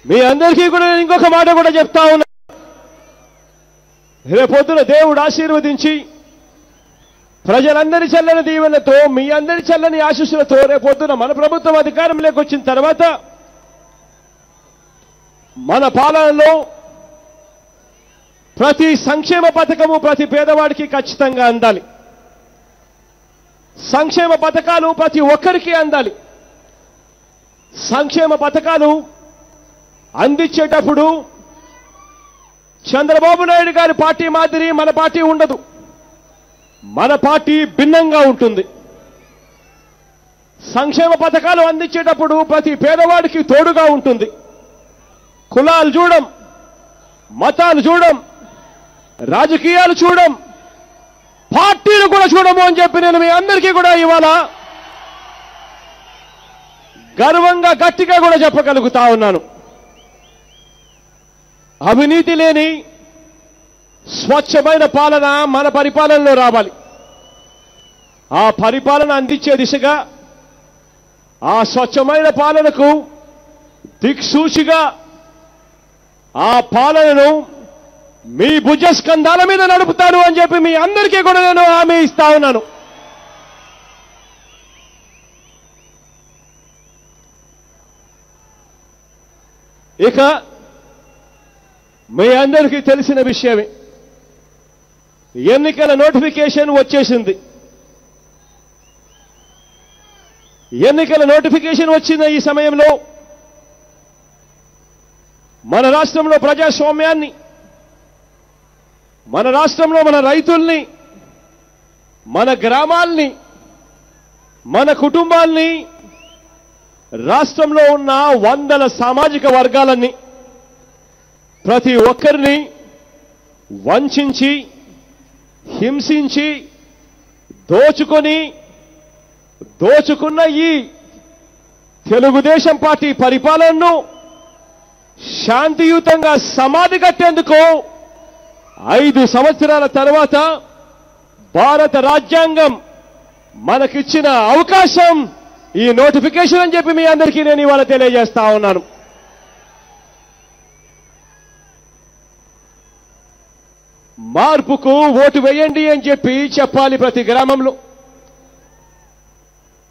మీ అందరికీ కూడా నేను ఇంకొక మాట కూడా చెప్తా ఉన్నా. రేపొద్దున దేవుడు ఆశీర్వదించి ప్రజలందరి చల్లని దీవెనలతో మీ అందరి చల్లని ఆశీస్సులతో రేపొద్దున మన ప్రభుత్వం అధికారంలోకి వచ్చిన తర్వాత మన పాలనలో ప్రతి సంక్షేమ పథకము ప్రతి పేదవాడికి ఖచ్చితంగా అందాలి. సంక్షేమ పథకాలు ప్రతి ఒక్కరికి అందాలి. సంక్షేమ పథకాలు అందించేటప్పుడు చంద్రబాబు నాయుడు గారి పార్టీ మాదిరి మన పార్టీ ఉండదు. మన పార్టీ భిన్నంగా ఉంటుంది. సంక్షేమ పథకాలు అందించేటప్పుడు ప్రతి పేదవాడికి తోడుగా ఉంటుంది. కులాలు చూడం, మతాలు చూడం, రాజకీయాలు చూడం, పార్టీలు కూడా చూడము అని చెప్పి నేను మీ అందరికీ కూడా ఇవాళ గర్వంగా గట్టిగా కూడా చెప్పగలుగుతా ఉన్నాను. అవినీతి లేని స్వచ్ఛమైన పాలన మన పరిపాలనలో రావాలి. ఆ పరిపాలన అందించే దిశగా ఆ స్వచ్ఛమైన పాలనకు దిక్సూచిగా ఆ పాలనను మీ భుజస్కంధాల మీద నడుపుతాను అని చెప్పి మీ అందరికీ కూడా నేను హామీ ఇస్తా ఉన్నాను. ఇక మీ అందరికీ తెలిసిన విషయమే, ఎన్నికల నోటిఫికేషన్ వచ్చేసింది. ఎన్నికల నోటిఫికేషన్ వచ్చిన ఈ సమయంలో మన రాష్ట్రంలో ప్రజాస్వామ్యాన్ని, మన రాష్ట్రంలో మన రైతుల్ని, మన గ్రామాల్ని, మన కుటుంబాల్ని, రాష్ట్రంలో ఉన్న వందల సామాజిక వర్గాలన్నీ ప్రతి ఒక్కరిని వంచించి, హింసించి, దోచుకున్న ఈ తెలుగుదేశం పార్టీ పరిపాలనను శాంతియుతంగా సమాధి కట్టేందుకు 5 సంవత్సరాల తర్వాత భారత రాజ్యాంగం మనకిచ్చిన అవకాశం ఈ నోటిఫికేషన్ అని చెప్పి మీ అందరికీ నేను ఇవాళ తెలియజేస్తా ఉన్నాను. మార్పుకు ఓటు వేయండి అని చెప్పి చెప్పాలి. ప్రతి గ్రామంలో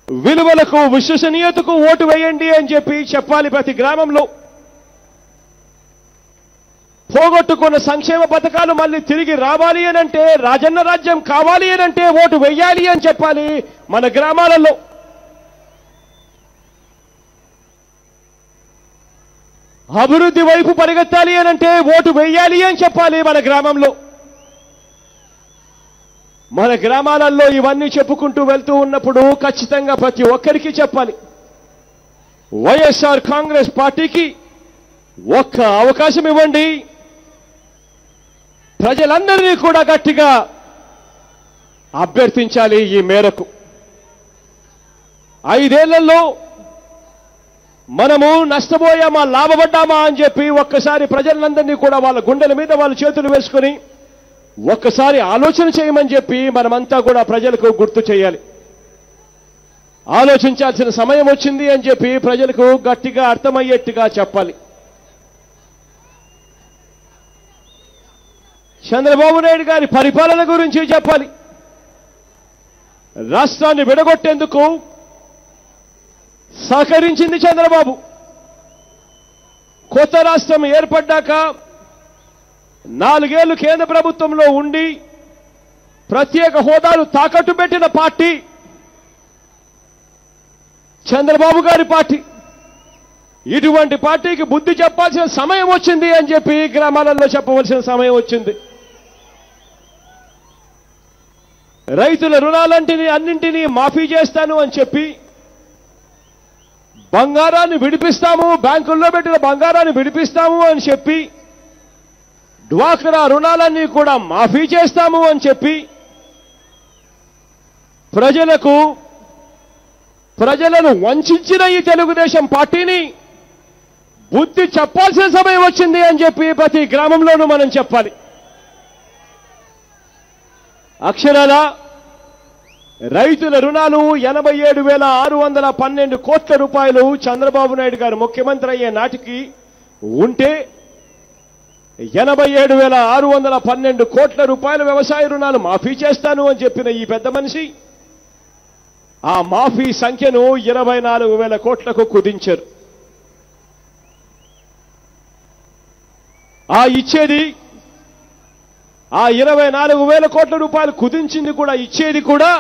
విలువలకు, విశ్వసనీయతకు ఓటు వేయండి అని చెప్పి చెప్పాలి. ప్రతి గ్రామంలో పోగొట్టుకున్న సంక్షేమ పథకాలు మళ్ళీ తిరిగి రావాలి అనంటే, రాజన్న రాజ్యం కావాలి అనంటే ఓటు వేయాలి అని చెప్పాలి. మన గ్రామాలలో అభివృద్ధి వైపు పరిగెత్తాలి అనంటే ఓటు వేయాలి అని చెప్పాలి. మన గ్రామంలో, మన గ్రామాలలో ఇవన్నీ చెప్పుకుంటూ వెళ్తూ ఉన్నప్పుడు ఖచ్చితంగా ప్రతి ఒక్కరికి చెప్పాలి, వైఎస్ఆర్ కాంగ్రెస్ పార్టీకి ఒక్క అవకాశం ఇవ్వండి. ప్రజలందరినీ కూడా గట్టిగా అభ్యర్థించాలి. ఈ మేరకు 5 ఏళ్లలో మనము నష్టపోయామా, లాభపడ్డామా అని చెప్పి ఒక్కసారి ప్రజలందరినీ కూడా వాళ్ళ గుండెల మీద వాళ్ళ చేతులు వేసుకొని ఒక్కసారి ఆలోచన చేయమని చెప్పి మనమంతా కూడా ప్రజలకు గుర్తు చేయాలి. ఆలోచించాల్సిన సమయం వచ్చింది అని చెప్పి ప్రజలకు గట్టిగా అర్థమయ్యేట్టుగా చెప్పాలి. చంద్రబాబు నాయుడు గారి పరిపాలన గురించి చెప్పాలి. రాష్ట్రాన్ని విడగొట్టేందుకు సహకరించింది చంద్రబాబు. కొత్త రాష్ట్రం ఏర్పడ్డాక 4 ఏళ్లు కేంద్ర ప్రభుత్వంలో ఉండి ప్రత్యేక హోదాను తాకట్టు పెట్టిన పార్టీ చంద్రబాబు గారి పార్టీ. ఇటువంటి పార్టీకి బుద్ధి చెప్పాల్సిన సమయం వచ్చింది అని చెప్పి గ్రామాలలో చెప్పవలసిన సమయం వచ్చింది. రైతుల అన్నింటినీ మాఫీ చేస్తాను అని చెప్పి బంగారాన్ని విడిపిస్తాము, బ్యాంకుల్లో పెట్టిన బంగారాన్ని విడిపిస్తాము అని చెప్పి డ్వాక్రా రుణాలన్నీ కూడా మాఫీ చేస్తాము అని చెప్పి ప్రజలను వంచిన ఈ తెలుగుదేశం పార్టీని బుద్ధి చెప్పాల్సిన సమయం వచ్చింది అని చెప్పి ప్రతి గ్రామంలోనూ మనం చెప్పాలి. అక్షరాల రైతుల రుణాలు 87,612 కోట్ల రూపాయలు చంద్రబాబు నాయుడు గారు ముఖ్యమంత్రి అయ్యే నాటికి ఉంటే 87,612 కోట్ల రూపాయల వ్యవసాయ రుణాలు మాఫీ చేస్తాను అని చెప్పిన ఈ పెద్ద మనిషి ఆ మాఫీ సంఖ్యను 24,000 కోట్లకు కుదించారు. ఆ 24,000 కోట్ల రూపాయలు కుదించింది కూడా ఇచ్చేది కూడా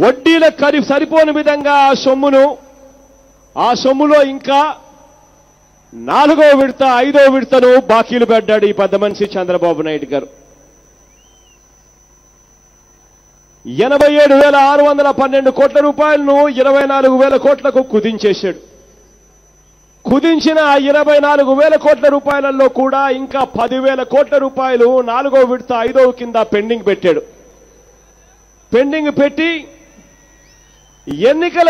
వడ్డీల సరిపోని విధంగా ఆ సొమ్ములో ఇంకా 4వ విడత 5వ విడతను బాకీలు పెట్టాడు ఈ పెద్ద మనిషి చంద్రబాబు నాయుడు గారు. 87,612 కోట్ల రూపాయలను 24,000 కోట్లకు కుదించేశాడు. కుదించిన 24,000 కోట్ల రూపాయలలో కూడా ఇంకా 10,000 కోట్ల రూపాయలు 4వ విడత 5వ కింద పెండింగ్ పెట్టాడు. పెండింగ్ పెట్టి ఎన్నికల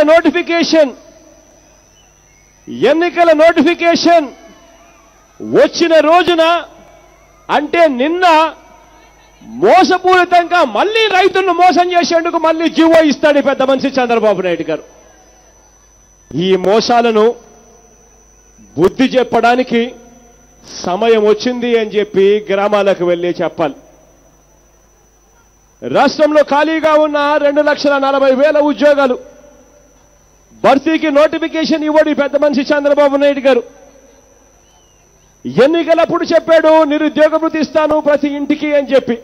నోటిఫికేషన్ వచ్చిన రోజున అంటే నిన్న మోసపూరితంగా మళ్ళీ రైతులను మోసం చేసేందుకు మళ్ళీ జీవో ఇస్తాడు ఈ పెద్ద మనిషి చంద్రబాబు నాయుడు గారు. ఈ మోసాలను బుద్ధి చెప్పడానికి సమయం వచ్చింది అని చెప్పి గ్రామాలకు వెళ్ళి చెప్పాలి. రాష్ట్రంలో ఖాళీగా ఉన్న 2,40,000 ఉద్యోగాలు భర్తీకి నోటిఫికేషన్ ఇవ్వడు ఈ పెద్ద మనిషి చంద్రబాబు నాయుడు గారు. ఎన్నికలప్పుడు చెప్పాడు నిరుద్యోగ భృతి ఇస్తాను ప్రతి ఇంటికి అని చెప్పి.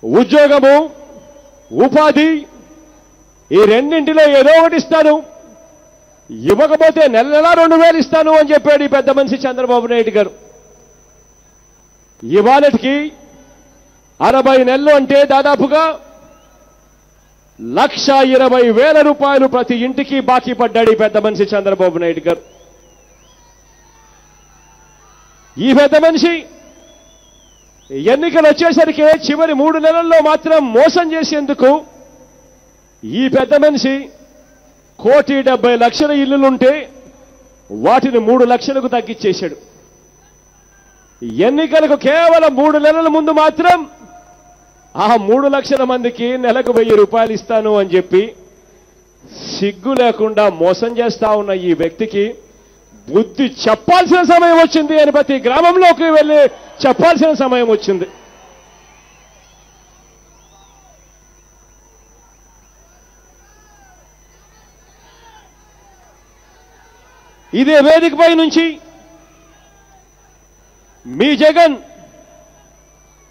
ఉద్యోగము ఉపాధి ఈ రెండింటిలో ఏదో ఒకటి ఇస్తాను, ఇవ్వకపోతే నెల 2,000 ఇస్తాను అని చెప్పాడు ఈ పెద్ద మనిషి చంద్రబాబు నాయుడు గారు. ఇవాళకి 60 నెలలు అంటే దాదాపుగా 1,20,000 రూపాయలు ప్రతి ఇంటికి బాకీ పడ్డాడు ఈ పెద్ద మనిషి చంద్రబాబు నాయుడు గారు. ఈ పెద్ద మనిషి ఎన్నికలు వచ్చేసరికి చివరి 3 నెలల్లో మాత్రం మోసం చేసేందుకు ఈ పెద్ద మనిషి 1,70,00,000 ఇళ్లుంటే వాటిని 3 లక్షలకు తగ్గించేశాడు. ఎన్నికలకు కేవలం 3 నెలల ముందు మాత్రం ఆ 3 లక్షల మందికి నెలకు 1,000 రూపాయలు ఇస్తాను అని చెప్పి సిగ్గు లేకుండా మోసం చేస్తా ఉన్న ఈ వ్యక్తికి బుద్ధి చెప్పాల్సిన సమయం వచ్చింది అని ప్రతి గ్రామంలోకి వెళ్ళి చెప్పాల్సిన సమయం వచ్చింది. ఇదే వేదికపై నుంచి మీ జగన్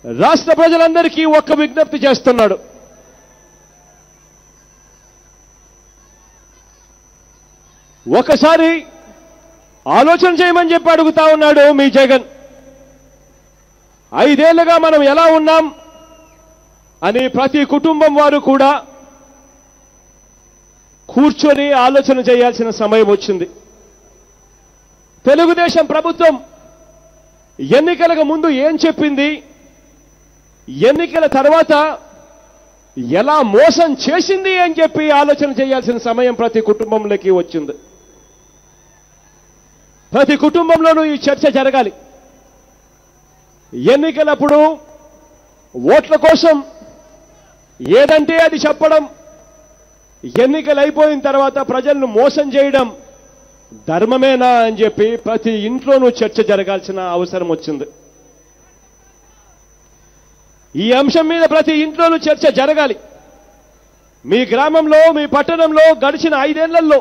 రాష్ట్ర ప్రజలందరికీ ఒక్క విజ్ఞప్తి చేస్తున్నాడు. ఒకసారి ఆలోచన చేయమని చెప్పి అడుగుతా ఉన్నాడు మీ జగన్. 5 ఏళ్లుగా మనం ఎలా ఉన్నాం అని ప్రతి కుటుంబం వారు కూడా కూర్చొని ఆలోచన చేయాల్సిన సమయం వచ్చింది. తెలుగుదేశం ప్రభుత్వం ఎన్నికలకు ముందు ఏం చెప్పింది, ఎన్నికల తర్వాత ఎలా మోసం చేసింది అని చెప్పి ఆలోచన చేయాల్సిన సమయం ప్రతి కుటుంబంలోకి వచ్చింది. ప్రతి కుటుంబంలోనూ ఈ చర్చ జరగాలి. ఎన్నికలప్పుడు ఓట్ల కోసం ఏదంటే అది చెప్పడం, ఎన్నికలు అయిపోయిన తర్వాత ప్రజలను మోసం చేయడం ధర్మమేనా అని చెప్పి ప్రతి ఇంట్లోనూ చర్చ జరగాల్సిన అవసరం వచ్చింది. ఈ అంశం మీద ప్రతి ఇంట్లోనూ చర్చ జరగాలి. మీ గ్రామంలో, మీ పట్టణంలో గడిచిన 5 ఏళ్లలో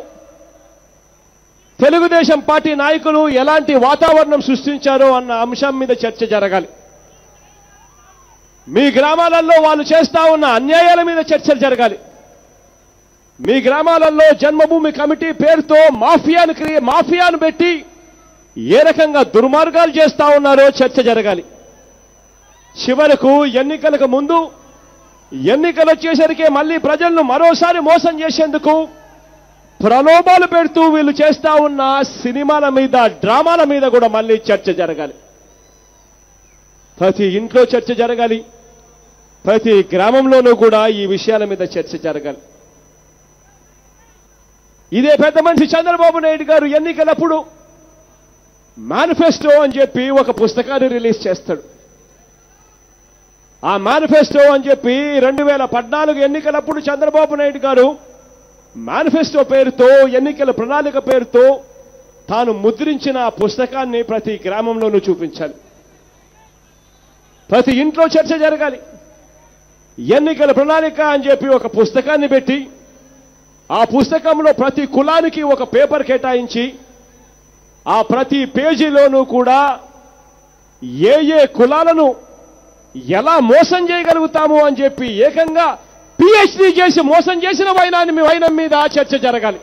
తెలుగుదేశం పార్టీ నాయకులు ఎలాంటి వాతావరణం సృష్టించారో అన్న అంశం మీద చర్చ జరగాలి. మీ గ్రామాలలో వాళ్ళు చేస్తా ఉన్న అన్యాయాల మీద చర్చలు జరగాలి. మీ గ్రామాలలో జన్మభూమి కమిటీ పేరుతో మాఫియాను పెట్టి ఏ రకంగా దుర్మార్గాలు చేస్తా ఉన్నారో చర్చ జరగాలి. చివరకు ఎన్నికలకు ముందు ఎన్నికలు వచ్చేసరికి మళ్ళీ ప్రజలను మరోసారి మోసం చేసేందుకు ప్రలోభాలు పెడుతూ వీళ్ళు చేస్తా ఉన్న సినిమాల మీద, డ్రామాల మీద కూడా మళ్ళీ చర్చ జరగాలి. ప్రతి ఇంట్లో చర్చ జరగాలి. ప్రతి గ్రామంలోనూ కూడా ఈ విషయాల మీద చర్చ జరగాలి. ఇదే పెద్ద మనిషి చంద్రబాబు నాయుడు గారు ఎన్నికలప్పుడు మేనిఫెస్టో అని చెప్పి ఒక పుస్తకాన్ని రిలీజ్ చేస్తాడు. ఆ మేనిఫెస్టో అని చెప్పి 2014 ఎన్నికలప్పుడు చంద్రబాబు నాయుడు గారు మేనిఫెస్టో పేరుతో, ఎన్నికల ప్రణాళిక పేరుతో తాను ముద్రించిన ఆ పుస్తకాన్ని ప్రతి గ్రామంలోనూ చూపించాలి. ప్రతి ఇంట్లో చర్చ జరగాలి. ఎన్నికల ప్రణాళిక అని చెప్పి ఒక పుస్తకాన్ని పెట్టి ఆ పుస్తకంలో ప్రతి కులానికి ఒక పేపర్ కేటాయించి ఆ ప్రతి పేజీలోనూ కూడా ఏ ఏ కులాలను ఎలా మోసం చేయగలుగుతాము అని చెప్పి ఏకంగా PhD చేసి మోసం చేసిన వైనం మీద చర్చ జరగాలి.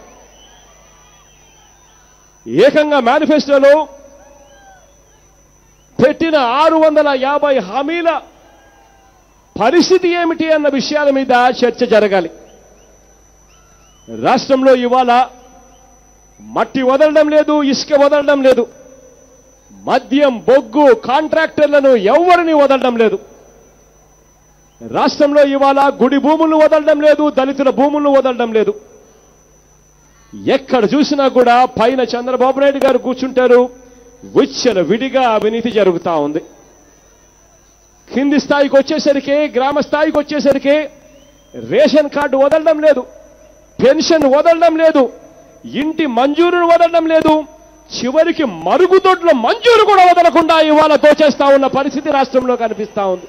ఏకంగా మేనిఫెస్టోలో పెట్టిన 650 హామీల పరిస్థితి ఏమిటి అన్న విషయాల మీద చర్చ జరగాలి. రాష్ట్రంలో ఇవాళ మట్టి వదలడం లేదు, ఇసుక వదలడం లేదు, మద్యం, బొగ్గు, కాంట్రాక్టర్లను ఎవరిని వదలడం లేదు. రాష్ట్రంలో ఇవాళ గుడి భూములను వదలడం లేదు, దళితుల భూములను వదలడం లేదు. ఎక్కడ చూసినా కూడా పైన చంద్రబాబు నాయుడు గారు కూర్చుంటారు, విచ్చల విడిగా అవినీతి జరుగుతా ఉంది. కింది స్థాయికి వచ్చేసరికి, గ్రామ స్థాయికి వచ్చేసరికి రేషన్ కార్డు వదలడం లేదు, పెన్షన్ వదలడం లేదు, ఇంటి మంజూరును వదలడం లేదు, చివరికి మరుగుదొడ్ల మంజూరు కూడా వదలకుండా ఇవాళ దోచేస్తా ఉన్న పరిస్థితి రాష్ట్రంలో కనిపిస్తా ఉంది.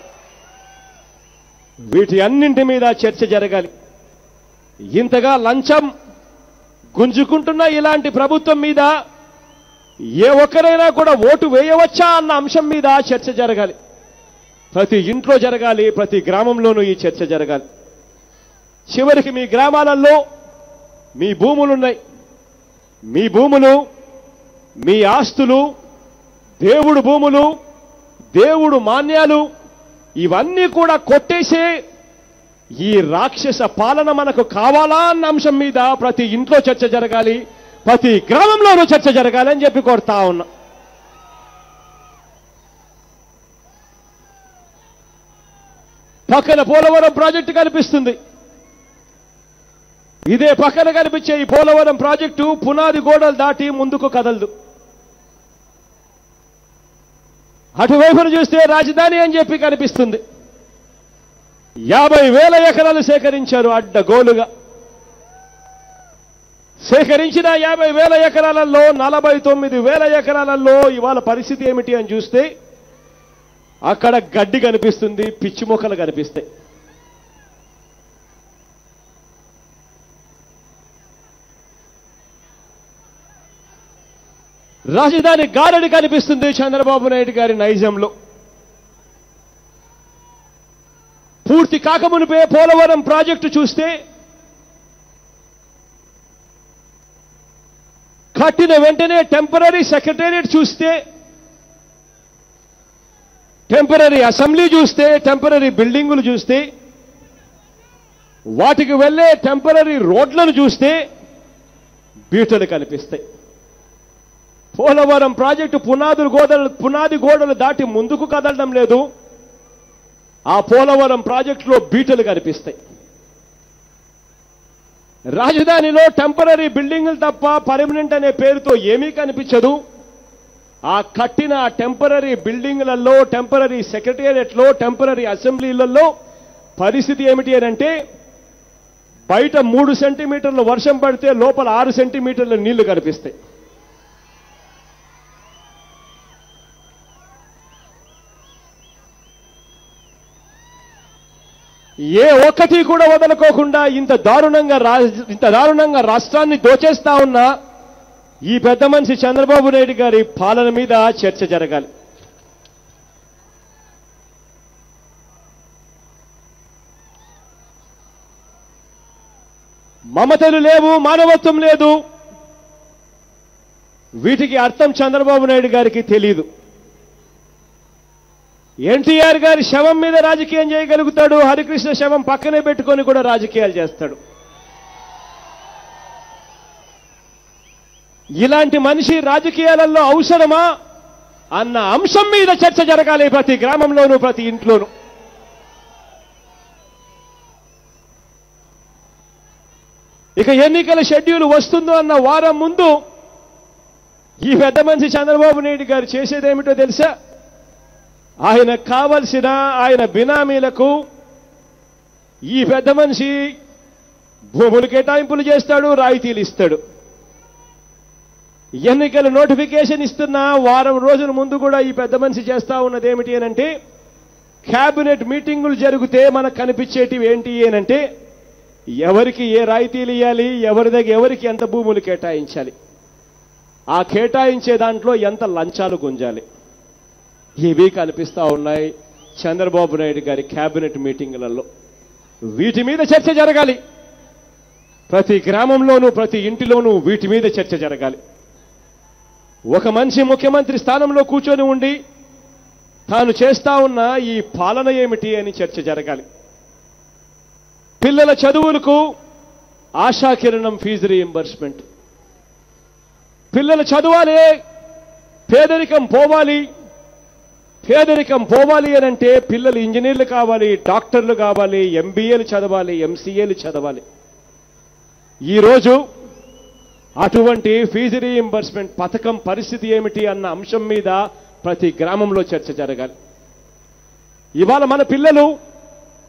వీటి అన్నింటి మీద చర్చ జరగాలి. ఇంతగా లంచం గుంజుకుంటున్న ఇలాంటి ప్రభుత్వం మీద ఏ ఒక్కరైనా కూడా ఓటు వేయవచ్చా అన్న అంశం మీద చర్చ జరగాలి. ప్రతి ఇంట్లో జరగాలి, ప్రతి గ్రామంలోనూ ఈ చర్చ జరగాలి. చివరికి మీ గ్రామాలలో మీ భూములున్నాయి, మీ భూములు, మీ ఆస్తులు, దేవుడు భూములు, దేవుడు మాన్యాలు ఇవన్నీ కూడా కొట్టేసే ఈ రాక్షస పాలన మనకు కావాలా అన్న అంశం మీద ప్రతి ఇంట్లో చర్చ జరగాలి, ప్రతి గ్రామంలోనూ చర్చ జరగాలి అని చెప్పి కోరుతా ఉన్నా. పక్కన పోలవరం ప్రాజెక్టు కనిపిస్తుంది. ఇదే పక్కన కనిపించే ఈ పోలవరం ప్రాజెక్టు పునాది గోడలు దాటి ముందుకు కదలదు. అటువైపును చూస్తే రాజధాని అని చెప్పి కనిపిస్తుంది. 50,000 ఎకరాలు సేకరించారు అడ్డగోలుగా. సేకరించిన 50,000 ఎకరాలలో 49,000 ఎకరాలలో ఇవాళ పరిస్థితి ఏమిటి అని చూస్తే అక్కడ గడ్డి కనిపిస్తుంది, పిచ్చి మొక్కలు కనిపిస్తాయి. రాజధాని గారడి కనిపిస్తుంది చంద్రబాబు నాయుడు గారి నైజంలో. పూర్తి కాకమునిపే పోలవరం ప్రాజెక్టు చూస్తే కట్టిన వెంటనే టెంపరరీ సెక్రటేరియట్ చూస్తే, టెంపరరీ అసెంబ్లీ చూస్తే, టెంపరరీ బిల్డింగులు చూస్తే, వాటికి వెళ్లే టెంపరరీ రోడ్లను చూస్తే బీటలు కనిపిస్తాయి. పోలవరం ప్రాజెక్టు పునాది గోడలు దాటి ముందుకు కదలడం లేదు. ఆ పోలవరం ప్రాజెక్టులో బీటలు కనిపిస్తాయి. రాజధానిలో టెంపరరీ బిల్డింగులు తప్ప పర్మనెంట్ అనే పేరుతో ఏమీ కనిపించదు. ఆ కట్టిన టెంపరరీ బిల్డింగులలో, టెంపరరీ సెక్రటేరియట్లో, టెంపరరీ అసెంబ్లీలలో పరిస్థితి ఏమిటి అంటే బయట 3 సెంటీమీటర్ల వర్షం పడితే లోపల 6 సెంటీమీటర్ల నీళ్లు కనిపిస్తాయి. ఏ ఒక్కటి కూడా వదలుకోకుండా ఇంత దారుణంగా రాష్ట్రాన్ని దోచేస్తా ఉన్న ఈ పెద్ద మనిషి చంద్రబాబు నాయుడు గారి పాలన మీద చర్చ జరగాలి. మమతలు లేవు, మానవత్వం లేదు. వీటికి అర్థం చంద్రబాబు నాయుడు గారికి తెలియదు. ఎన్టీఆర్ గారి శవం మీద రాజకీయం చేయగలుగుతాడు, హరికృష్ణ శవం పక్కనే పెట్టుకొని కూడా రాజకీయాలు చేస్తాడు. ఇలాంటి మనిషి రాజకీయాలలో అవసరమా అన్న అంశం మీద చర్చ జరగాలి ప్రతి గ్రామంలోనూ, ప్రతి ఇంట్లోనూ. ఇక ఎన్నికల షెడ్యూల్ వస్తుందో అన్న వారం ముందు ఈ పెద్ద మనిషి చంద్రబాబు నాయుడు గారు చేసేదేమిటో తెలుసా? ఆయనకు కావలసిన ఆయన బినామీలకు ఈ పెద్ద మనిషి భూములు కేటాయింపులు చేస్తాడు, రాయితీలు ఇస్తాడు. ఎన్నికల నోటిఫికేషన్ ఇస్తున్న వారం రోజుల ముందు కూడా ఈ పెద్ద మనిషి చేస్తా ఉన్నది ఏమిటి అనంటే, క్యాబినెట్ మీటింగులు జరిగితే మనకు కనిపించేటివి ఏంటి అనంటే, ఎవరికి ఏ రాయితీలు ఇవ్వాలి, ఎవరి దగ్గర ఎవరికి ఎంత భూములు కేటాయించాలి, ఆ కేటాయించే దాంట్లో ఎంత లంచాలు గుంజాలి, ఇవి కనిపిస్తా ఉన్నాయి చంద్రబాబు నాయుడు గారి క్యాబినెట్ మీటింగులలో. వీటి మీద చర్చ జరగాలి. ప్రతి గ్రామంలోనూ ప్రతి ఇంటిలోనూ వీటి మీద చర్చ జరగాలి. ఒక మనిషి ముఖ్యమంత్రి స్థానంలో కూర్చొని ఉండి తాను చేస్తా ఉన్న ఈ పాలన ఏమిటి అని చర్చ జరగాలి. పిల్లల చదువులకు ఆశాకిరణం ఫీజు రీయింబర్స్మెంట్. పిల్లలు చదవాలి, పేదరికం పోవాలి. పేదరికం పోవాలి అనంటే పిల్లలు ఇంజనీర్లు కావాలి, డాక్టర్లు కావాలి, ఎంబీఏలు చదవాలి, ఎంసీఏలు చదవాలి. ఈరోజు అటువంటి ఫీజు రీయింబర్స్మెంట్ పథకం పరిస్థితి ఏమిటి అన్న అంశం మీద ప్రతి గ్రామంలో చర్చ జరగాలి. ఇవాళ మన పిల్లలు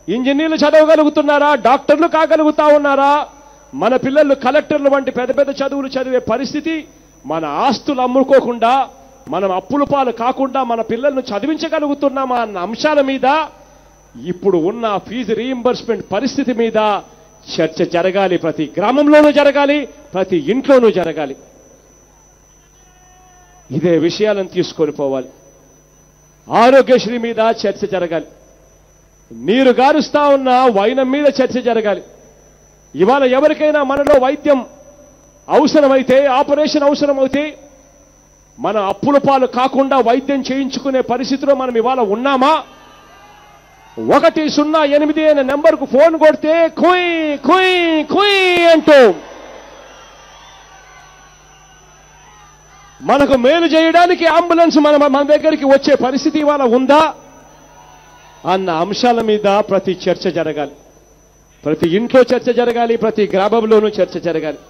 ఇంజనీర్లు చదవగలుగుతున్నారా, డాక్టర్లు కాగలుగుతా ఉన్నారా? మన పిల్లలు కలెక్టర్లు వంటి పెద్ద పెద్ద చదువులు చదివే పరిస్థితి, మన ఆస్తులు అమ్ముకోకుండా, మనం అప్పుల పాలు కాకుండా మన పిల్లలను చదివించగలుగుతున్నామా అన్న అంశాల మీద, ఇప్పుడు ఉన్న ఫీజు రీయింబర్స్మెంట్ పరిస్థితి మీద చర్చ జరగాలి. ప్రతి గ్రామంలోనూ జరగాలి, ప్రతి ఇంట్లోనూ జరగాలి. ఇదే విషయాలను తీసుకొని పోవాలి. ఆరోగ్యశ్రీ మీద చర్చ జరగాలి. నీరు గారుస్తా ఉన్న వైనం మీద చర్చ జరగాలి. ఇవాళ ఎవరికైనా మనలో వైద్యం అవసరమైతే, ఆపరేషన్ అవసరమైతే, మన అప్పుల పాలు కాకుండా వైద్యం చేయించుకునే పరిస్థితిలో మనం ఇవాళ ఉన్నామా? 108 అనే నెంబర్కు ఫోన్ కొడితే కుయ్ కుయ్ కుయ్ అంటూ మనకు మేలు చేయడానికి అంబులెన్స్ మన దగ్గరికి వచ్చే పరిస్థితి ఇవాళ ఉందా అన్న అంశాల మీద ప్రతి చర్చ జరగాలి. ప్రతి ఇంట్లో చర్చ జరగాలి, ప్రతి గ్రామంలోనూ చర్చ జరగాలి.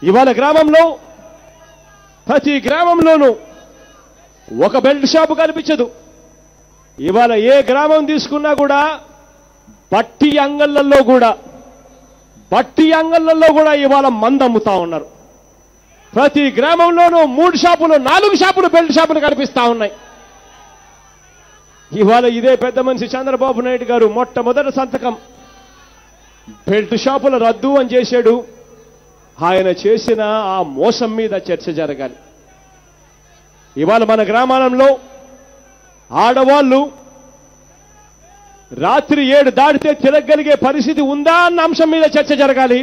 ఇవాళ గ్రామంలో ప్రతి గ్రామంలోనూ ఒక బెల్ట్ షాపు కనిపించదు. ఇవాళ ఏ గ్రామం తీసుకున్నా కూడా బట్టి అంగళ్ళల్లో కూడా ఇవాళ మందు అమ్ముతా ఉన్నారు. ప్రతి గ్రామంలోనూ 3 షాపులు 4 షాపులు బెల్ట్ షాపులు కనిపిస్తా ఉన్నాయి. ఇవాళ ఇదే పెద్ద మనిషి చంద్రబాబు నాయుడు గారు మొట్టమొదటి సంతకం బెల్ట్ షాపుల రద్దు అని చేశాడు. ఆయన చేసిన ఆ మోసం మీద చర్చ జరగాలి. ఇవాళ మన గ్రామాలలో ఆడవాళ్లు రాత్రి 7 దాటితే తిరగలిగే పరిస్థితి ఉందా అన్న అంశం మీద చర్చ జరగాలి.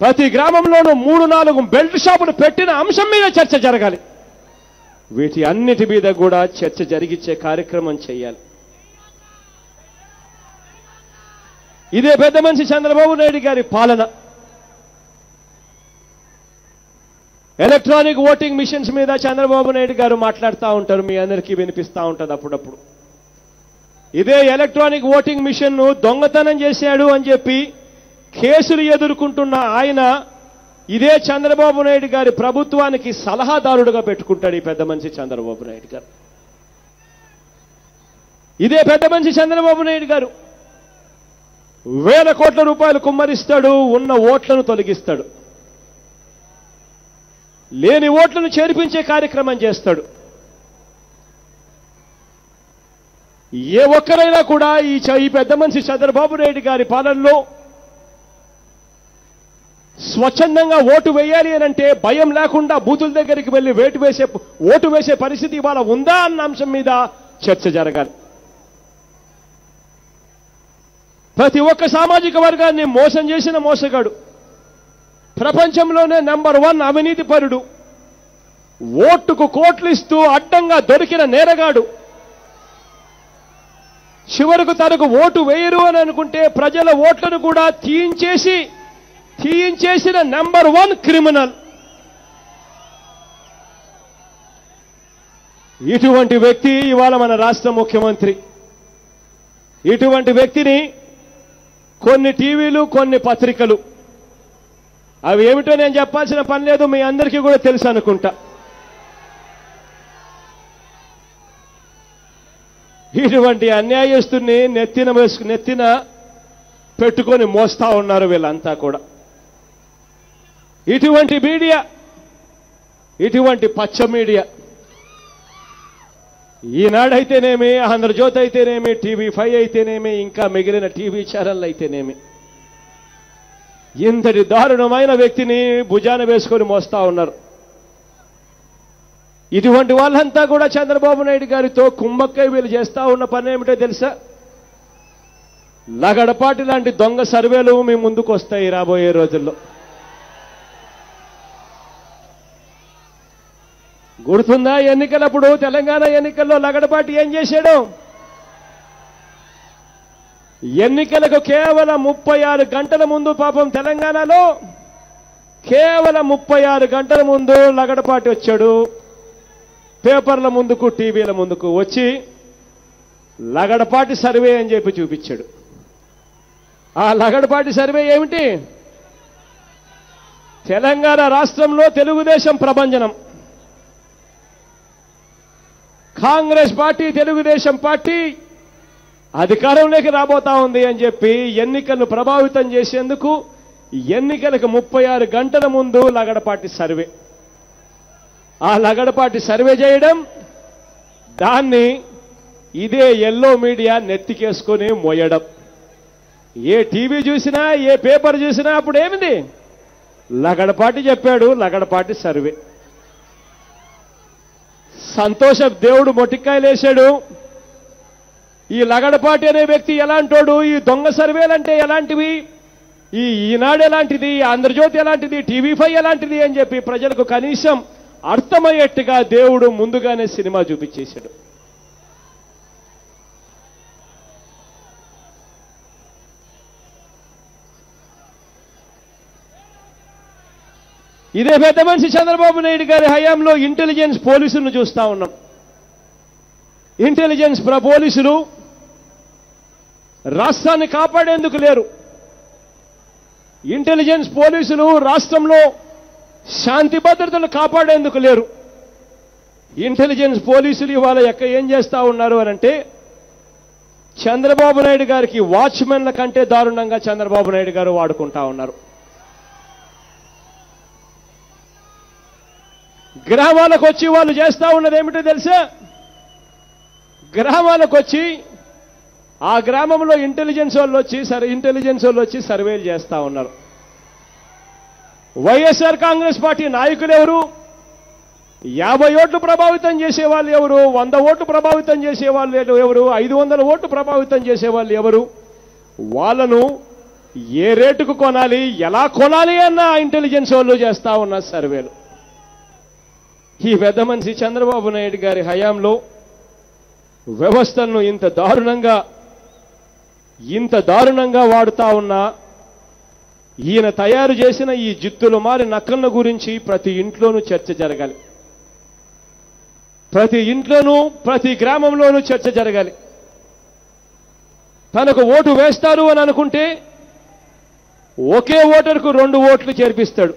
ప్రతి గ్రామంలోనూ 3-4 బెల్ట్ షాపులు పెట్టిన అంశం మీద చర్చ జరగాలి. వీటి అన్నిటి మీద కూడా చర్చ జరిగించే కార్యక్రమం చేయాలి. ఇదే పెద్ద మనిషి చంద్రబాబు నాయుడు గారి పాలన. ఎలక్ట్రానిక్ ఓటింగ్ మిషన్స్ మీద చంద్రబాబు నాయుడు గారు మాట్లాడుతూ ఉంటారు, మీ అందరికీ వినిపిస్తూ ఉంటుంది అప్పుడప్పుడు. ఇదే ఎలక్ట్రానిక్ ఓటింగ్ మిషన్ ను దొంగతనం చేశాడు అని చెప్పి కేసులు ఎదుర్కొంటున్న ఆయన ఇదే చంద్రబాబు నాయుడు గారి ప్రభుత్వానికి సలహాదారుడుగా పెట్టుకుంటాడు ఈ పెద్ద మనిషి చంద్రబాబు నాయుడు గారు. ఇదే పెద్ద మనిషి చంద్రబాబు నాయుడు గారు వేల కోట్ల రూపాయలు కుమ్మరిస్తాడు, ఉన్న ఓట్లను తొలగిస్తాడు, లేని ఓట్లను చేర్పించే కార్యక్రమం చేస్తాడు. ఏ ఒక్కరైనా కూడా ఈ పెద్ద మనిషి చంద్రబాబు నాయుడు గారి పాలనలో స్వచ్ఛందంగా ఓటు వేయాలి అనంటే భయం లేకుండా బూతుల దగ్గరికి వెళ్లి ఓటు వేసే పరిస్థితి ఇవాళ ఉందా అన్న అంశం మీద చర్చ జరగాలి. ప్రతి ఒక్క సామాజిక వర్గాన్ని మోసం చేసిన మోసగాడు, ప్రపంచంలోనే నంబర్ 1 అవినీతి పరుడు, ఓటుకు కోట్లు ఇస్తూ అడ్డంగా దొరికిన నేరగాడు, చివరకు తనకు ఓటు వేయరు అని అనుకుంటే ప్రజల ఓట్లను కూడా తీయించేసిన నంబర్ 1 క్రిమినల్. ఇటువంటి వ్యక్తి ఇవాళ మన రాష్ట్ర ముఖ్యమంత్రి. ఇటువంటి వ్యక్తిని కొన్ని టీవీలు, కొన్ని పత్రికలు, అవి ఏమిటో నేను చెప్పాల్సిన పని లేదు, మీ అందరికీ కూడా తెలుసు అనుకుంటా, ఇటువంటి అన్యాయస్తుని నెత్తిన పెట్టుకొని మోస్తా ఉన్నారు వీళ్ళంతా కూడా. ఇటువంటి మీడియా ఇటువంటి పచ్చ మీడియా ఈనాడైతేనేమి, ఆంధ్రజ్యోతి అయితేనేమి, TV5 అయితేనేమి, ఇంకా మిగిలిన టీవీ ఛానళ్ళు అయితేనేమి ఇంతటి దారుణమైన వ్యక్తిని భుజాన వేసుకొని మోస్తా ఉన్నారు. ఇటువంటి వాళ్ళంతా కూడా చంద్రబాబు నాయుడు గారితో కుమ్మక్కై వీళ్ళు చేస్తా ఉన్న పని ఏమిటో తెలుసా? లగడపాటి లాంటి దొంగ సర్వేలు మీ ముందుకు వస్తాయి రాబోయే రోజుల్లో. గుర్తుందా ఎన్నికలప్పుడు, తెలంగాణ ఎన్నికల్లో లగడపాటి ఏం చేశాడు? ఎన్నికలకు కేవలం 36 గంటల ముందు, పాపం తెలంగాణలో కేవలం 36 గంటల ముందు లగడపాటి వచ్చాడు. పేపర్ల ముందుకు, టీవీల ముందుకు వచ్చి లగడపాటి సర్వే అని చెప్పి చూపించాడు. ఆ లగడపాటి సర్వే ఏమిటి? తెలంగాణ రాష్ట్రంలో తెలుగుదేశం ప్రభంజనం, కాంగ్రెస్ పార్టీ తెలుగుదేశం పార్టీ అధికారంలోకి రాబోతా ఉంది అని చెప్పి ఎన్నికలను ప్రభావితం చేసేందుకు ఎన్నికలకు 36 గంటల ముందు లగడపాటి సర్వే. ఆ లగడపాటి సర్వే చేయడం, దాన్ని ఇదే ఎల్లో మీడియా నెత్తికేసుకొని మోయడం. ఏ టీవీ చూసినా, ఏ పేపర్ చూసినా అప్పుడు ఏమిది? లగడపాటి చెప్పాడు, లగడపాటి సర్వే. సంతోష దేవుడు మొటిక్కాయలేశాడు. ఈ లగడపాటి అనే వ్యక్తి ఎలాంటోడు, ఈ దొంగ సర్వేలంటే ఎలాంటివి, ఈ ఈనాడు ఎలాంటిది, ఆంధ్రజ్యోతి ఎలాంటిది, TV5 ఎలాంటిది అని చెప్పి ప్రజలకు కనీసం అర్థమయ్యేట్టుగా దేవుడు ముందుగానే సినిమా చూపించేశాడు. ఇదే పెద్ద మనిషి చంద్రబాబు నాయుడు గారి హయాంలో ఇంటెలిజెన్స్ పోలీసులను చూస్తా ఉన్నాం. ఇంటెలిజెన్స్ పోలీసులు రాష్ట్రాన్ని కాపాడేందుకు లేరు. ఇంటెలిజెన్స్ పోలీసులు రాష్ట్రంలో శాంతి భద్రతలు కాపాడేందుకు లేరు. ఇంటెలిజెన్స్ పోలీసులు ఇవాళ ఏం చేస్తా ఉన్నారు అనంటే, చంద్రబాబు నాయుడు గారికి వాచ్మెన్ల కంటే దారుణంగా చంద్రబాబు నాయుడు గారు వాడుకుంటా ఉన్నారు. గ్రామాలకు వచ్చి వాళ్ళు చేస్తా ఉన్నది ఏమిటో తెలుసా? గ్రామాలకు వచ్చి ఆ గ్రామంలో ఇంటెలిజెన్స్ వాళ్ళు వచ్చి సర్వేలు చేస్తా ఉన్నారు. వైఎస్ఆర్ కాంగ్రెస్ పార్టీ నాయకులు ఎవరు? 50 ఓట్లు ప్రభావితం చేసేవాళ్ళు ఎవరు? 100 ఓట్లు ప్రభావితం చేసేవాళ్ళు ఎవరు? 500 ఓట్లు ప్రభావితం చేసేవాళ్ళు ఎవరు? వాళ్ళను ఏ రేటుకు కొనాలి, ఎలా కొనాలి అన్న ఇంటెలిజెన్స్ వాళ్ళు చేస్తా ఉన్న సర్వేలు. ఈ పెద్ద మనిషి చంద్రబాబు నాయుడు గారి హయాంలో వ్యవస్థలను ఇంత దారుణంగా వాడుతా ఉన్నా, ఈయన తయారు చేసిన ఈ జిత్తులు మారి నక్కల గురించి ప్రతి ఇంట్లోనూ చర్చ జరగాలి. ప్రతి ఇంట్లోనూ, ప్రతి గ్రామంలోనూ చర్చ జరగాలి. తనకు ఓటు వేస్తారు అని అనుకుంటే ఒకే ఓటర్కు 2 ఓట్లు చేర్పిస్తాడు.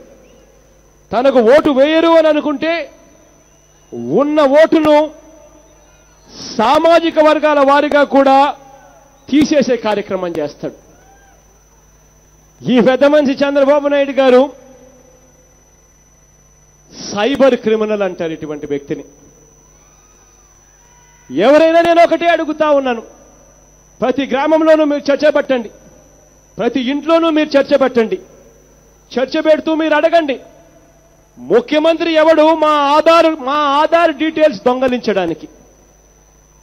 తనకు ఓటు వేయరు అని అనుకుంటే ఉన్న ఓటును సామాజిక వర్గాల వారిగా కూడా తీసేసే కార్యక్రమం చేస్తాడు. ఈ పెద్ద మనిషి చంద్రబాబు నాయుడు గారు సైబర్ క్రిమినల్ అంటారు ఇటువంటి వ్యక్తిని. ఎవరైనా నేను ఒకటే అడుగుతా ఉన్నాను, ప్రతి గ్రామంలోనూ మీరు చర్చ పెట్టండి, ప్రతి ఇంట్లోనూ మీరు చర్చ పెట్టండి. చర్చ పెడుతూ మీరు అడగండి, ముఖ్యమంత్రి ఎవడు మా ఆధార్ డీటెయిల్స్ దొంగలించడానికి?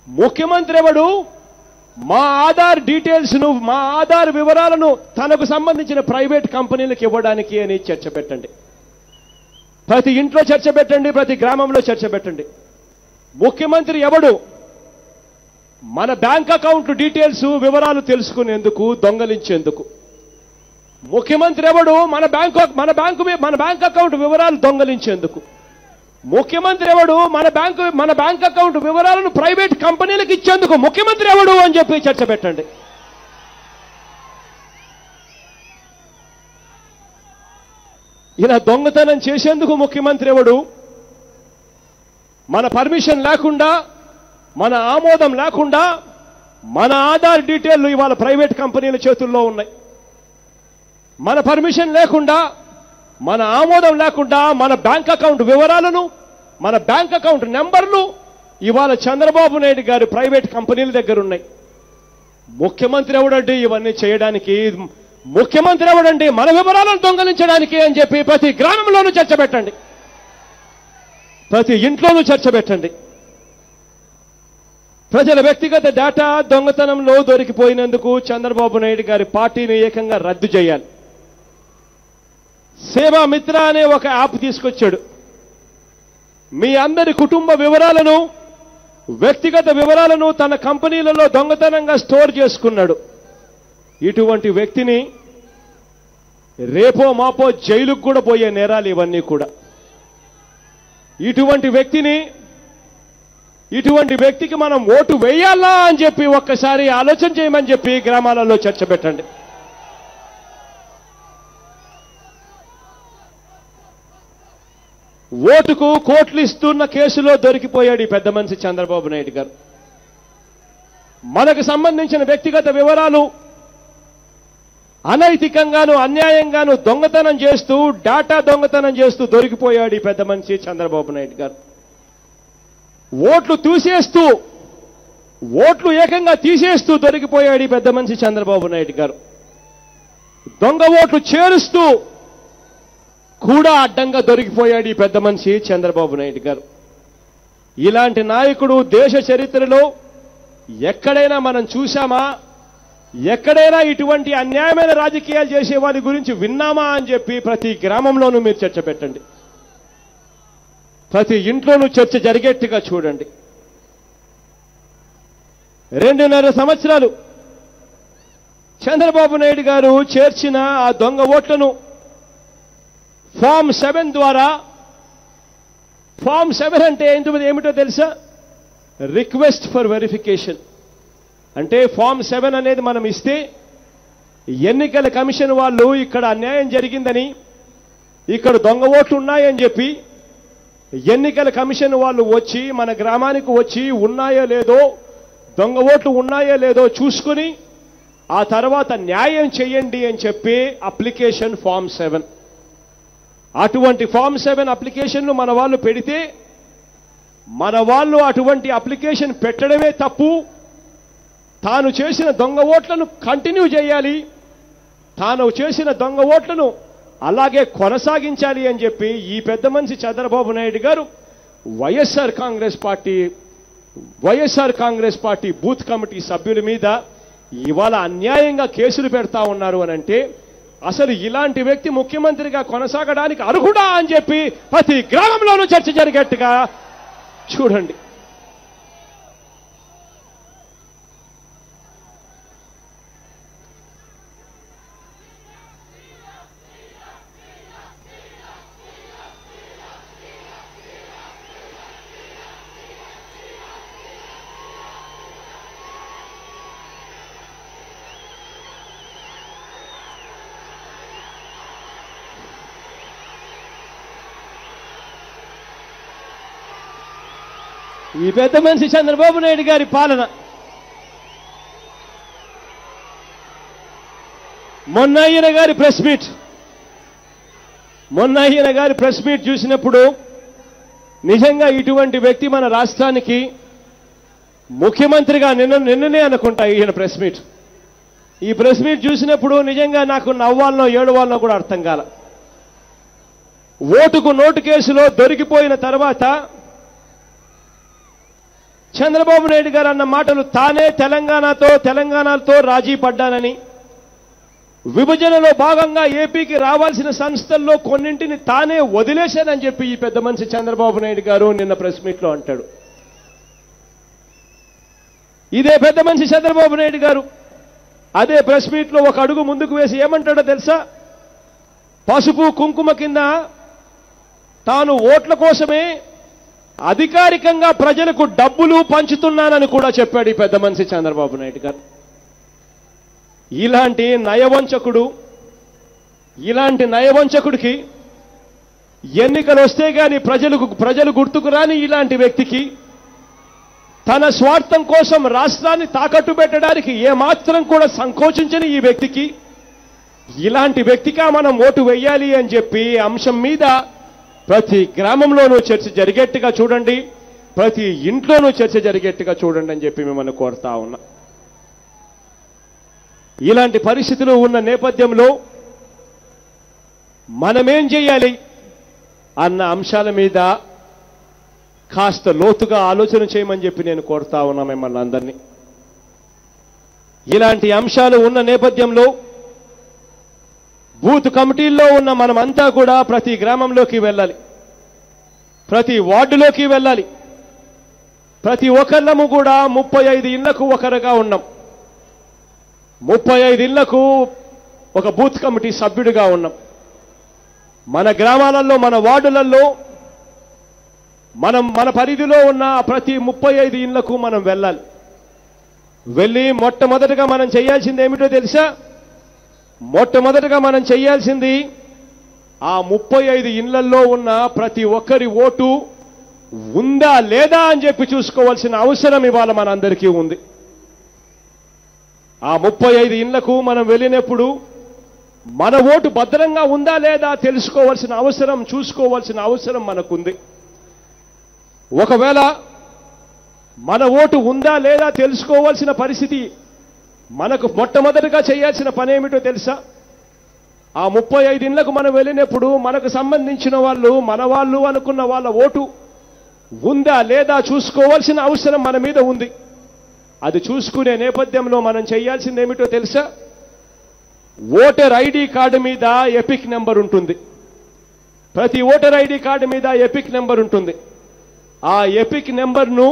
ముఖ్యమంత్రి ఎవడు మా ఆధార్ డీటెయిల్స్ను, మా ఆధార్ వివరాలను తనకు సంబంధించిన ప్రైవేట్ కంపెనీలకు ఇవ్వడానికి అని చర్చ పెట్టండి. ప్రతి ఇంట్లో చర్చ పెట్టండి, ప్రతి గ్రామంలో చర్చ పెట్టండి. ముఖ్యమంత్రి ఎవడు మన బ్యాంక్ అకౌంట్ డీటెయిల్స్ వివరాలు తెలుసుకునేందుకు, దొంగలించేందుకు? ముఖ్యమంత్రి ఎవడు మన బ్యాంక్ అకౌంట్ వివరాలు దొంగలించేందుకు? ముఖ్యమంత్రి ఎవడు మన బ్యాంక్ అకౌంట్ వివరాలను ప్రైవేట్ కంపెనీలకు ఇచ్చేందుకు? ముఖ్యమంత్రి ఎవడు అని చెప్పి చర్చ పెట్టండి. ఇలా దొంగతనం చేసేందుకు ముఖ్యమంత్రి ఎవడు? మన పర్మిషన్ లేకుండా, మన ఆమోదం లేకుండా మన ఆధార్ డీటెయిల్లు ఇవాళ ప్రైవేట్ కంపెనీల చేతుల్లో ఉన్నాయి. మన పర్మిషన్ లేకుండా మన ఆమోదం లేకుండా మన బ్యాంక్ అకౌంట్ వివరాలను, మన బ్యాంక్ అకౌంట్ నెంబర్లు ఇవాళ చంద్రబాబు నాయుడు గారి ప్రైవేట్ కంపెనీల దగ్గర ఉన్నాయి. ముఖ్యమంత్రి ఎవడండి ఇవన్నీ చేయడానికి? ముఖ్యమంత్రి ఎవడండి మన వివరాలను దొంగలించడానికి అని చెప్పి ప్రతి గ్రామంలోనూ చర్చ పెట్టండి, ప్రతి ఇంట్లోనూ చర్చ పెట్టండి. ప్రజల వ్యక్తిగత డేటా దొంగతనంలో దొరికిపోయినందుకు చంద్రబాబు నాయుడు గారి పార్టీని ఏకంగా రద్దు చేయాలి. సేవా మిత్ర అనే ఒక యాప్ తీసుకొచ్చాడు. మీ అందరి కుటుంబ వివరాలను, వ్యక్తిగత వివరాలను తన కంపెనీలలో దొంగతనంగా స్టోర్ చేసుకున్నాడు. ఇటువంటి వ్యక్తిని రేపో మాపో జైలుకు కూడా పోయే నేరాలు ఇవన్నీ కూడా. ఇటువంటి వ్యక్తికి మనం ఓటు వేయాలా అని చెప్పి ఒక్కసారి ఆలోచన చేయమని చెప్పి గ్రామాలలో చర్చ పెట్టండి. ఓటుకు కోట్లు ఇస్తున్న కేసులో దొరికిపోయాడు ఈ పెద్ద మనిషి చంద్రబాబు నాయుడు గారు. మనకు సంబంధించిన వ్యక్తిగత వివరాలు అనైతికంగాను, అన్యాయంగాను దొంగతనం చేస్తూ, డేటా దొంగతనం చేస్తూ దొరికిపోయాడు ఈ పెద్ద మనిషి చంద్రబాబు నాయుడు గారు. ఓట్లు ఏకంగా తీసేస్తూ దొరికిపోయాడు ఈ పెద్ద మనిషి చంద్రబాబు నాయుడు గారు. దొంగ ఓట్లు చేరుస్తూ కూడా అడ్డంగా దొరికిపోయాడు ఈ పెద్ద మనిషి చంద్రబాబు నాయుడు గారు. ఇలాంటి నాయకుడు దేశ చరిత్రలో ఎక్కడైనా మనం చూశామా? ఎక్కడైనా ఇటువంటి అన్యాయమైన రాజకీయాలు చేసే వారి గురించి విన్నామా అని చెప్పి ప్రతి గ్రామంలోనూ మీరు చర్చ పెట్టండి, ప్రతి ఇంట్లోనూ చర్చ జరిగేట్టుగా చూడండి. 2.5 సంవత్సరాలు చంద్రబాబు నాయుడు గారు చేర్చిన ఆ దొంగ ఓట్లను ఫామ్ 7 ద్వారా, ఫామ్ 7 అంటే ఏమిటో తెలుసా? Request for verification. అంటే ఫామ్ 7 అనేది మనం ఇస్తే ఎన్నికల కమిషన్ వాళ్ళు ఇక్కడ అన్యాయం జరిగిందని, ఇక్కడ దొంగ ఓట్లు ఉన్నాయని చెప్పి ఎన్నికల కమిషన్ వాళ్ళు వచ్చి మన గ్రామానికి వచ్చి ఉన్నాయో లేదో, దొంగ ఓట్లు ఉన్నాయో లేదో చూసుకుని ఆ తర్వాత న్యాయం చేయండి అని చెప్పి అప్లికేషన్ ఫామ్ 7. అటువంటి ఫామ్ 7 అప్లికేషన్లు మన వాళ్ళు పెడితే, మన వాళ్ళు అటువంటి అప్లికేషన్ పెట్టడమే తప్పు, తాను చేసిన దొంగ ఓట్లను కంటిన్యూ చేయాలి, తాను చేసిన దొంగ ఓట్లను అలాగే కొనసాగించాలి అని చెప్పి ఈ పెద్ద మనిషి చంద్రబాబు నాయుడు గారు YSR Congress party booth committee సభ్యుల మీద ఇవాళ అన్యాయంగా కేసులు పెడతా ఉన్నారు అని అంటే, అసలు ఇలాంటి వ్యక్తి ముఖ్యమంత్రిగా కొనసాగడానికి అర్హుడా అని చెప్పి ప్రతి గ్రామంలోనూ చర్చ జరిగేట్టుగా చూడండి. ఈ పెద్ద మనిషి చంద్రబాబు నాయుడు గారి పాలన మొన్న ఈయన గారి ప్రెస్ మీట్ చూసినప్పుడు నిజంగా ఇటువంటి వ్యక్తి మన రాష్ట్రానికి ముఖ్యమంత్రిగా నిన్ననే అనుకుంటా ఈయన ప్రెస్ మీట్. ఈ ప్రెస్ మీట్ చూసినప్పుడు నిజంగా నాకు నవ్వాలనో ఏడవాలనో కూడా అర్థం కాల. ఓటుకు నోటు కేసులో దొరికిపోయిన తర్వాత చంద్రబాబు నాయుడు గారు అన్న మాటలు, తానే తెలంగాణతో రాజీ పడ్డానని, విభజనలో భాగంగా ఏపీకి రావాల్సిన సంస్థల్లో కొన్నింటిని తానే వదిలేశానని చెప్పి ఈ పెద్ద మనిషి చంద్రబాబు నాయుడు గారు నిన్న ప్రెస్ మీట్లో అంటాడు. ఇదే పెద్ద మనిషి చంద్రబాబు నాయుడు గారు అదే ప్రెస్ మీట్లో ఒక అడుగు ముందుకు వేసి ఏమంటాడో తెలుసా? పసుపు కుంకుమ కింద తాను ఓట్ల కోసమే అధికారికంగా ప్రజలకు డబ్బులు పంచుతున్నానని కూడా చెప్పాడు ఈ పెద్ద మనిషి చంద్రబాబు నాయుడు గారు. ఇలాంటి నయవంచకుడికి ఎన్నికలు వస్తే గాని ప్రజలు గుర్తుకు రాని ఇలాంటి వ్యక్తికి, తన స్వార్థం కోసం రాష్ట్రాన్ని తాకట్టు పెట్టడానికి ఏమాత్రం కూడా సంకోచించని ఈ వ్యక్తికి ఇలాంటి వ్యక్తిగా మనం ఓటు వేయాలి అని చెప్పి అంశం మీద ప్రతి గ్రామంలోనూ చర్చ జరిగేట్టుగా చూడండి, ప్రతి ఇంట్లోనూ చర్చ జరిగేట్టుగా చూడండి అని చెప్పి మిమ్మల్ని కోరుతా ఉన్నా. ఇలాంటి పరిస్థితులు ఉన్న నేపథ్యంలో మనమేం చేయాలి అన్న అంశాల మీద కాస్త లోతుగా ఆలోచన చేయమని చెప్పి నేను కోరుతా ఉన్నా మిమ్మల్ని అందరినీ. ఇలాంటి అంశాలు ఉన్న నేపథ్యంలో బూత్ కమిటీల్లో ఉన్న మనమంతా కూడా ప్రతి గ్రామంలోకి వెళ్ళాలి, ప్రతి వార్డులోకి వెళ్ళాలి. ప్రతి ఒక్కళ్ళము కూడా 35 ఇళ్లకు ఒకరుగా ఉన్నాం. 35 ఇళ్లకు ఒక బూత్ కమిటీ సభ్యుడిగా ఉన్నాం. మన గ్రామాలలో, మన వార్డులలో, మన పరిధిలో ఉన్న ప్రతి 35 ఇళ్లకు మనం వెళ్ళాలి. వెళ్ళి మొట్టమొదటిగా మనం చేయాల్సింది ఏమిటో తెలుసా? మొట్టమొదటిగా మనం చేయాల్సింది ఆ 35 ఇళ్లలో ఉన్న ప్రతి ఒక్కరి ఓటు ఉందా లేదా అని చెప్పి చూసుకోవాల్సిన అవసరం ఇవాళ మనందరికీ ఉంది. ఆ 35 ఇళ్లకు మనం వెళ్ళినప్పుడు మన ఓటు భద్రంగా ఉందా లేదా తెలుసుకోవాల్సిన అవసరం, చూసుకోవాల్సిన అవసరం మనకుంది. ఒకవేళ మన ఓటు ఉందా లేదా తెలుసుకోవాల్సిన పరిస్థితి మనకు మొట్టమొదటిగా చేయాల్సిన పని ఏమిటో తెలుసా? ఆ 35 ఇళ్లకు మనం వెళ్ళినప్పుడు మనకు సంబంధించిన వాళ్ళు, మన వాళ్ళు అనుకున్న వాళ్ళ ఓటు ఉందా లేదా చూసుకోవాల్సిన అవసరం మన మీద ఉంది. అది చూసుకునే నేపథ్యంలో మనం చేయాల్సింది ఏమిటో తెలుసా? ఓటర్ ఐడి కార్డు మీద ఎపిక్ నెంబర్ ఉంటుంది. ప్రతి ఓటర్ ఐడి కార్డు మీద ఎపిక్ నెంబర్ ఉంటుంది. ఆ ఎపిక్ నెంబర్ను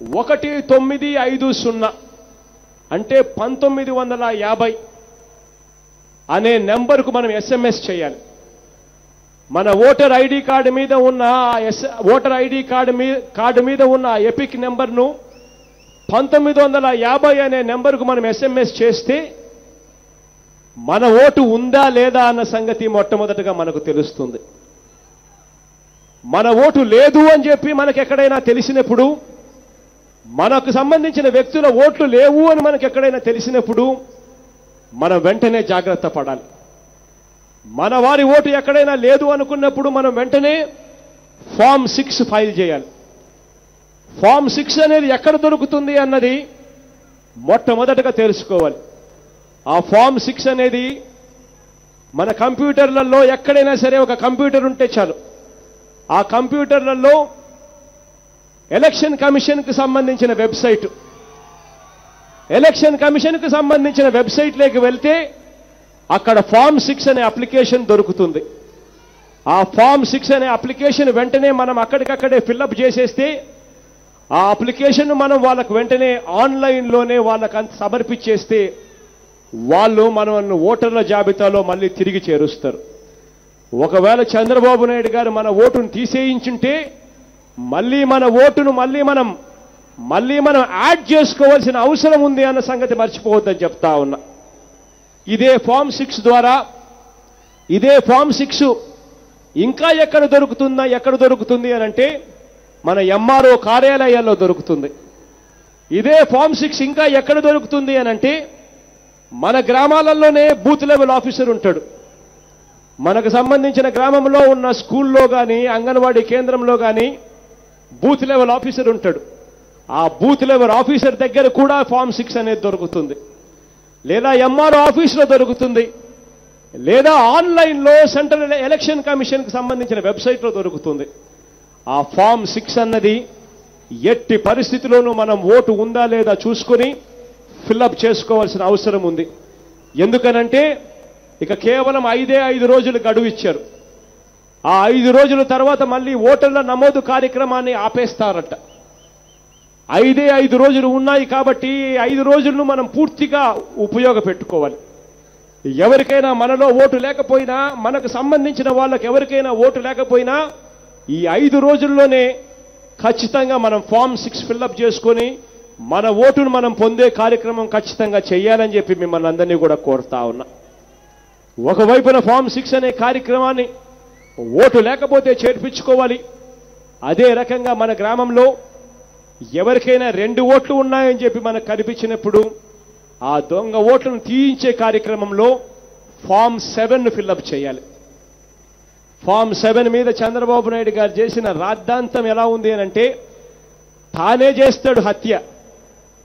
1950 అంటే 1950 అనే నెంబర్కు మనం SMS చేయాలి. మన ఓటర్ ఐడి కార్డు మీద ఉన్న ఓటర్ ఐడి కార్డు మీద ఉన్న ఎపిక్ నెంబర్ను 1950 అనే నెంబర్కు మనం SMS చేస్తే మన ఓటు ఉందా లేదా అన్న సంగతి మొట్టమొదటిగా మనకు తెలుస్తుంది. మన ఓటు లేదు అని చెప్పి మనకు ఎక్కడైనా తెలిసినప్పుడు, మనకు సంబంధించిన వ్యక్తుల ఓట్లు లేవు అని మనకు ఎక్కడైనా తెలిసినప్పుడు మనం వెంటనే జాగ్రత్త పడాలి. మన వారి ఓటు ఎక్కడైనా లేదు అనుకున్నప్పుడు మనం వెంటనే ఫామ్ 6 ఫైల్ చేయాలి. ఫామ్ 6 అనేది ఎక్కడ దొరుకుతుంది అన్నది మొట్టమొదటగా తెలుసుకోవాలి. ఆ ఫామ్ 6 అనేది మన కంప్యూటర్లలో ఎక్కడైనా సరే ఒక కంప్యూటర్ ఉంటే చాలు. ఆ కంప్యూటర్లలో ఎలక్షన్ కమిషన్కి సంబంధించిన వెబ్సైట్, ఎలక్షన్ కమిషన్కి సంబంధించిన వెబ్సైట్లోకి వెళ్తే అక్కడ ఫామ్ 6 అనే అప్లికేషన్ దొరుకుతుంది. ఆ ఫామ్ 6 అనే అప్లికేషన్ వెంటనే మనం అక్కడికక్కడే ఫిల్అప్ చేసేస్తే ఆ అప్లికేషన్ మనం వాళ్ళకు వెంటనే ఆన్లైన్లోనే వాళ్ళకు సమర్పించేస్తే వాళ్ళు మనల్ని ఓటర్ల జాబితాలో మళ్ళీ తిరిగి చేరుస్తారు. ఒకవేళ చంద్రబాబు నాయుడు గారు మన ఓటును తీసేయించుంటే మళ్ళీ మన ఓటును మళ్ళీ మనం యాడ్ చేసుకోవాల్సిన అవసరం ఉంది అన్న సంగతి మర్చిపోవద్దని చెప్తా ఉన్నా. ఇదే ఫామ్ 6 ద్వారా, ఇదే ఫామ్ 6 ఇంకా ఎక్కడ దొరుకుతుంది అని అంటే మన MRO కార్యాలయాల్లో దొరుకుతుంది. ఇదే ఫామ్ 6 ఇంకా ఎక్కడ దొరుకుతుంది అని అంటే మన గ్రామాలలోనే బూత్ లెవెల్ ఆఫీసర్ ఉంటాడు. మనకు సంబంధించిన గ్రామంలో ఉన్న స్కూల్లో కానీ, అంగన్వాడీ కేంద్రంలో కానీ బూత్ లెవెల్ ఆఫీసర్ ఉంటాడు. ఆ బూత్ లెవెల్ ఆఫీసర్ దగ్గర కూడా ఫామ్ 6 అనేది దొరుకుతుంది. లేదా MRO ఆఫీసులో దొరుకుతుంది, లేదా ఆన్లైన్లో సెంట్రల్ ఎలక్షన్ కమిషన్కి సంబంధించిన వెబ్సైట్లో దొరుకుతుంది. ఆ ఫామ్ 6 అన్నది ఎట్టి పరిస్థితిలోనూ మనం ఓటు ఉందా లేదా చూసుకొని ఫిల్అప్ చేసుకోవాల్సిన అవసరం ఉంది. ఎందుకనంటే ఇక కేవలం 5 రోజులు గడువు ఇచ్చారు. ఆ 5 రోజుల తర్వాత మళ్ళీ ఓటర్ల నమోదు కార్యక్రమాన్ని ఆపేస్తారట. 5 రోజులు ఉన్నాయి కాబట్టి 5 రోజులను మనం పూర్తిగా ఉపయోగపెట్టుకోవాలి. ఎవరికైనా మనలో ఓటు లేకపోయినా, మనకు సంబంధించిన వాళ్ళకి ఎవరికైనా ఓటు లేకపోయినా ఈ 5 రోజుల్లోనే ఖచ్చితంగా మనం ఫామ్ 6 ఫిల్అప్ చేసుకొని మన ఓటును మనం పొందే కార్యక్రమం ఖచ్చితంగా చేయాలని చెప్పి మిమ్మల్ని అందరినీ కూడా కోరుతా ఉన్నా. ఒకవైపున ఫామ్ 6 అనే కార్యక్రమాన్ని ఓటు లేకపోతే చేర్పించుకోవాలి. అదే రకంగా మన గ్రామంలో ఎవరికైనా 2 ఓట్లు ఉన్నాయని చెప్పి మనకు కనిపించినప్పుడు ఆ దొంగ ఓట్లను తీయించే కార్యక్రమంలో ఫామ్ 7 ఫిల్అప్ చేయాలి. ఫామ్ 7 మీద చంద్రబాబు నాయుడు గారు చేసిన రాద్ధాంతం ఎలా ఉంది అనంటే, తానే చేస్తాడు హత్య,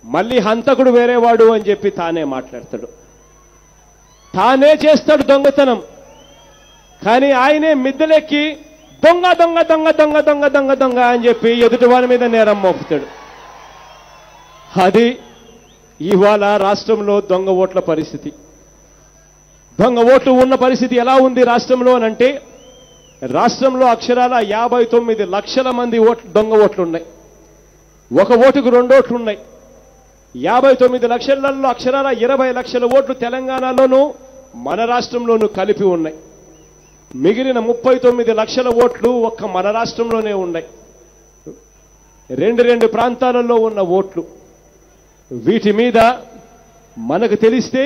మళ్ళీ హంతకుడు వేరేవాడు అని చెప్పి తానే మాట్లాడతాడు. తానే చేస్తాడు దొంగతనం, కానీ ఆయనే మిద్దెలెక్కి దొంగ దొంగ దొంగ దొంగ దొంగ దొంగ దొంగ అని చెప్పి ఎదుటి వారి మీద నేరం మోపుతాడు. అది ఇవాళ రాష్ట్రంలో దొంగ ఓట్ల పరిస్థితి. దొంగ ఓట్లు ఉన్న పరిస్థితి ఎలా ఉంది రాష్ట్రంలో అనంటే, రాష్ట్రంలో అక్షరాల 59 లక్షల మంది దొంగ ఓట్లు ఉన్నాయి. ఒక ఓటుకు 2 ఓట్లు ఉన్నాయి. 59 లక్షలలో అక్షరాల 20 లక్షల ఓట్లు తెలంగాణలోనూ మన రాష్ట్రంలోనూ కలిపి ఉన్నాయి. మిగిలిన 39 లక్షల ఓట్లు ఒక్క మన రాష్ట్రంలోనే ఉన్నాయి. 2 ప్రాంతాలలో ఉన్న ఓట్లు. వీటి మీద మనకు తెలిస్తే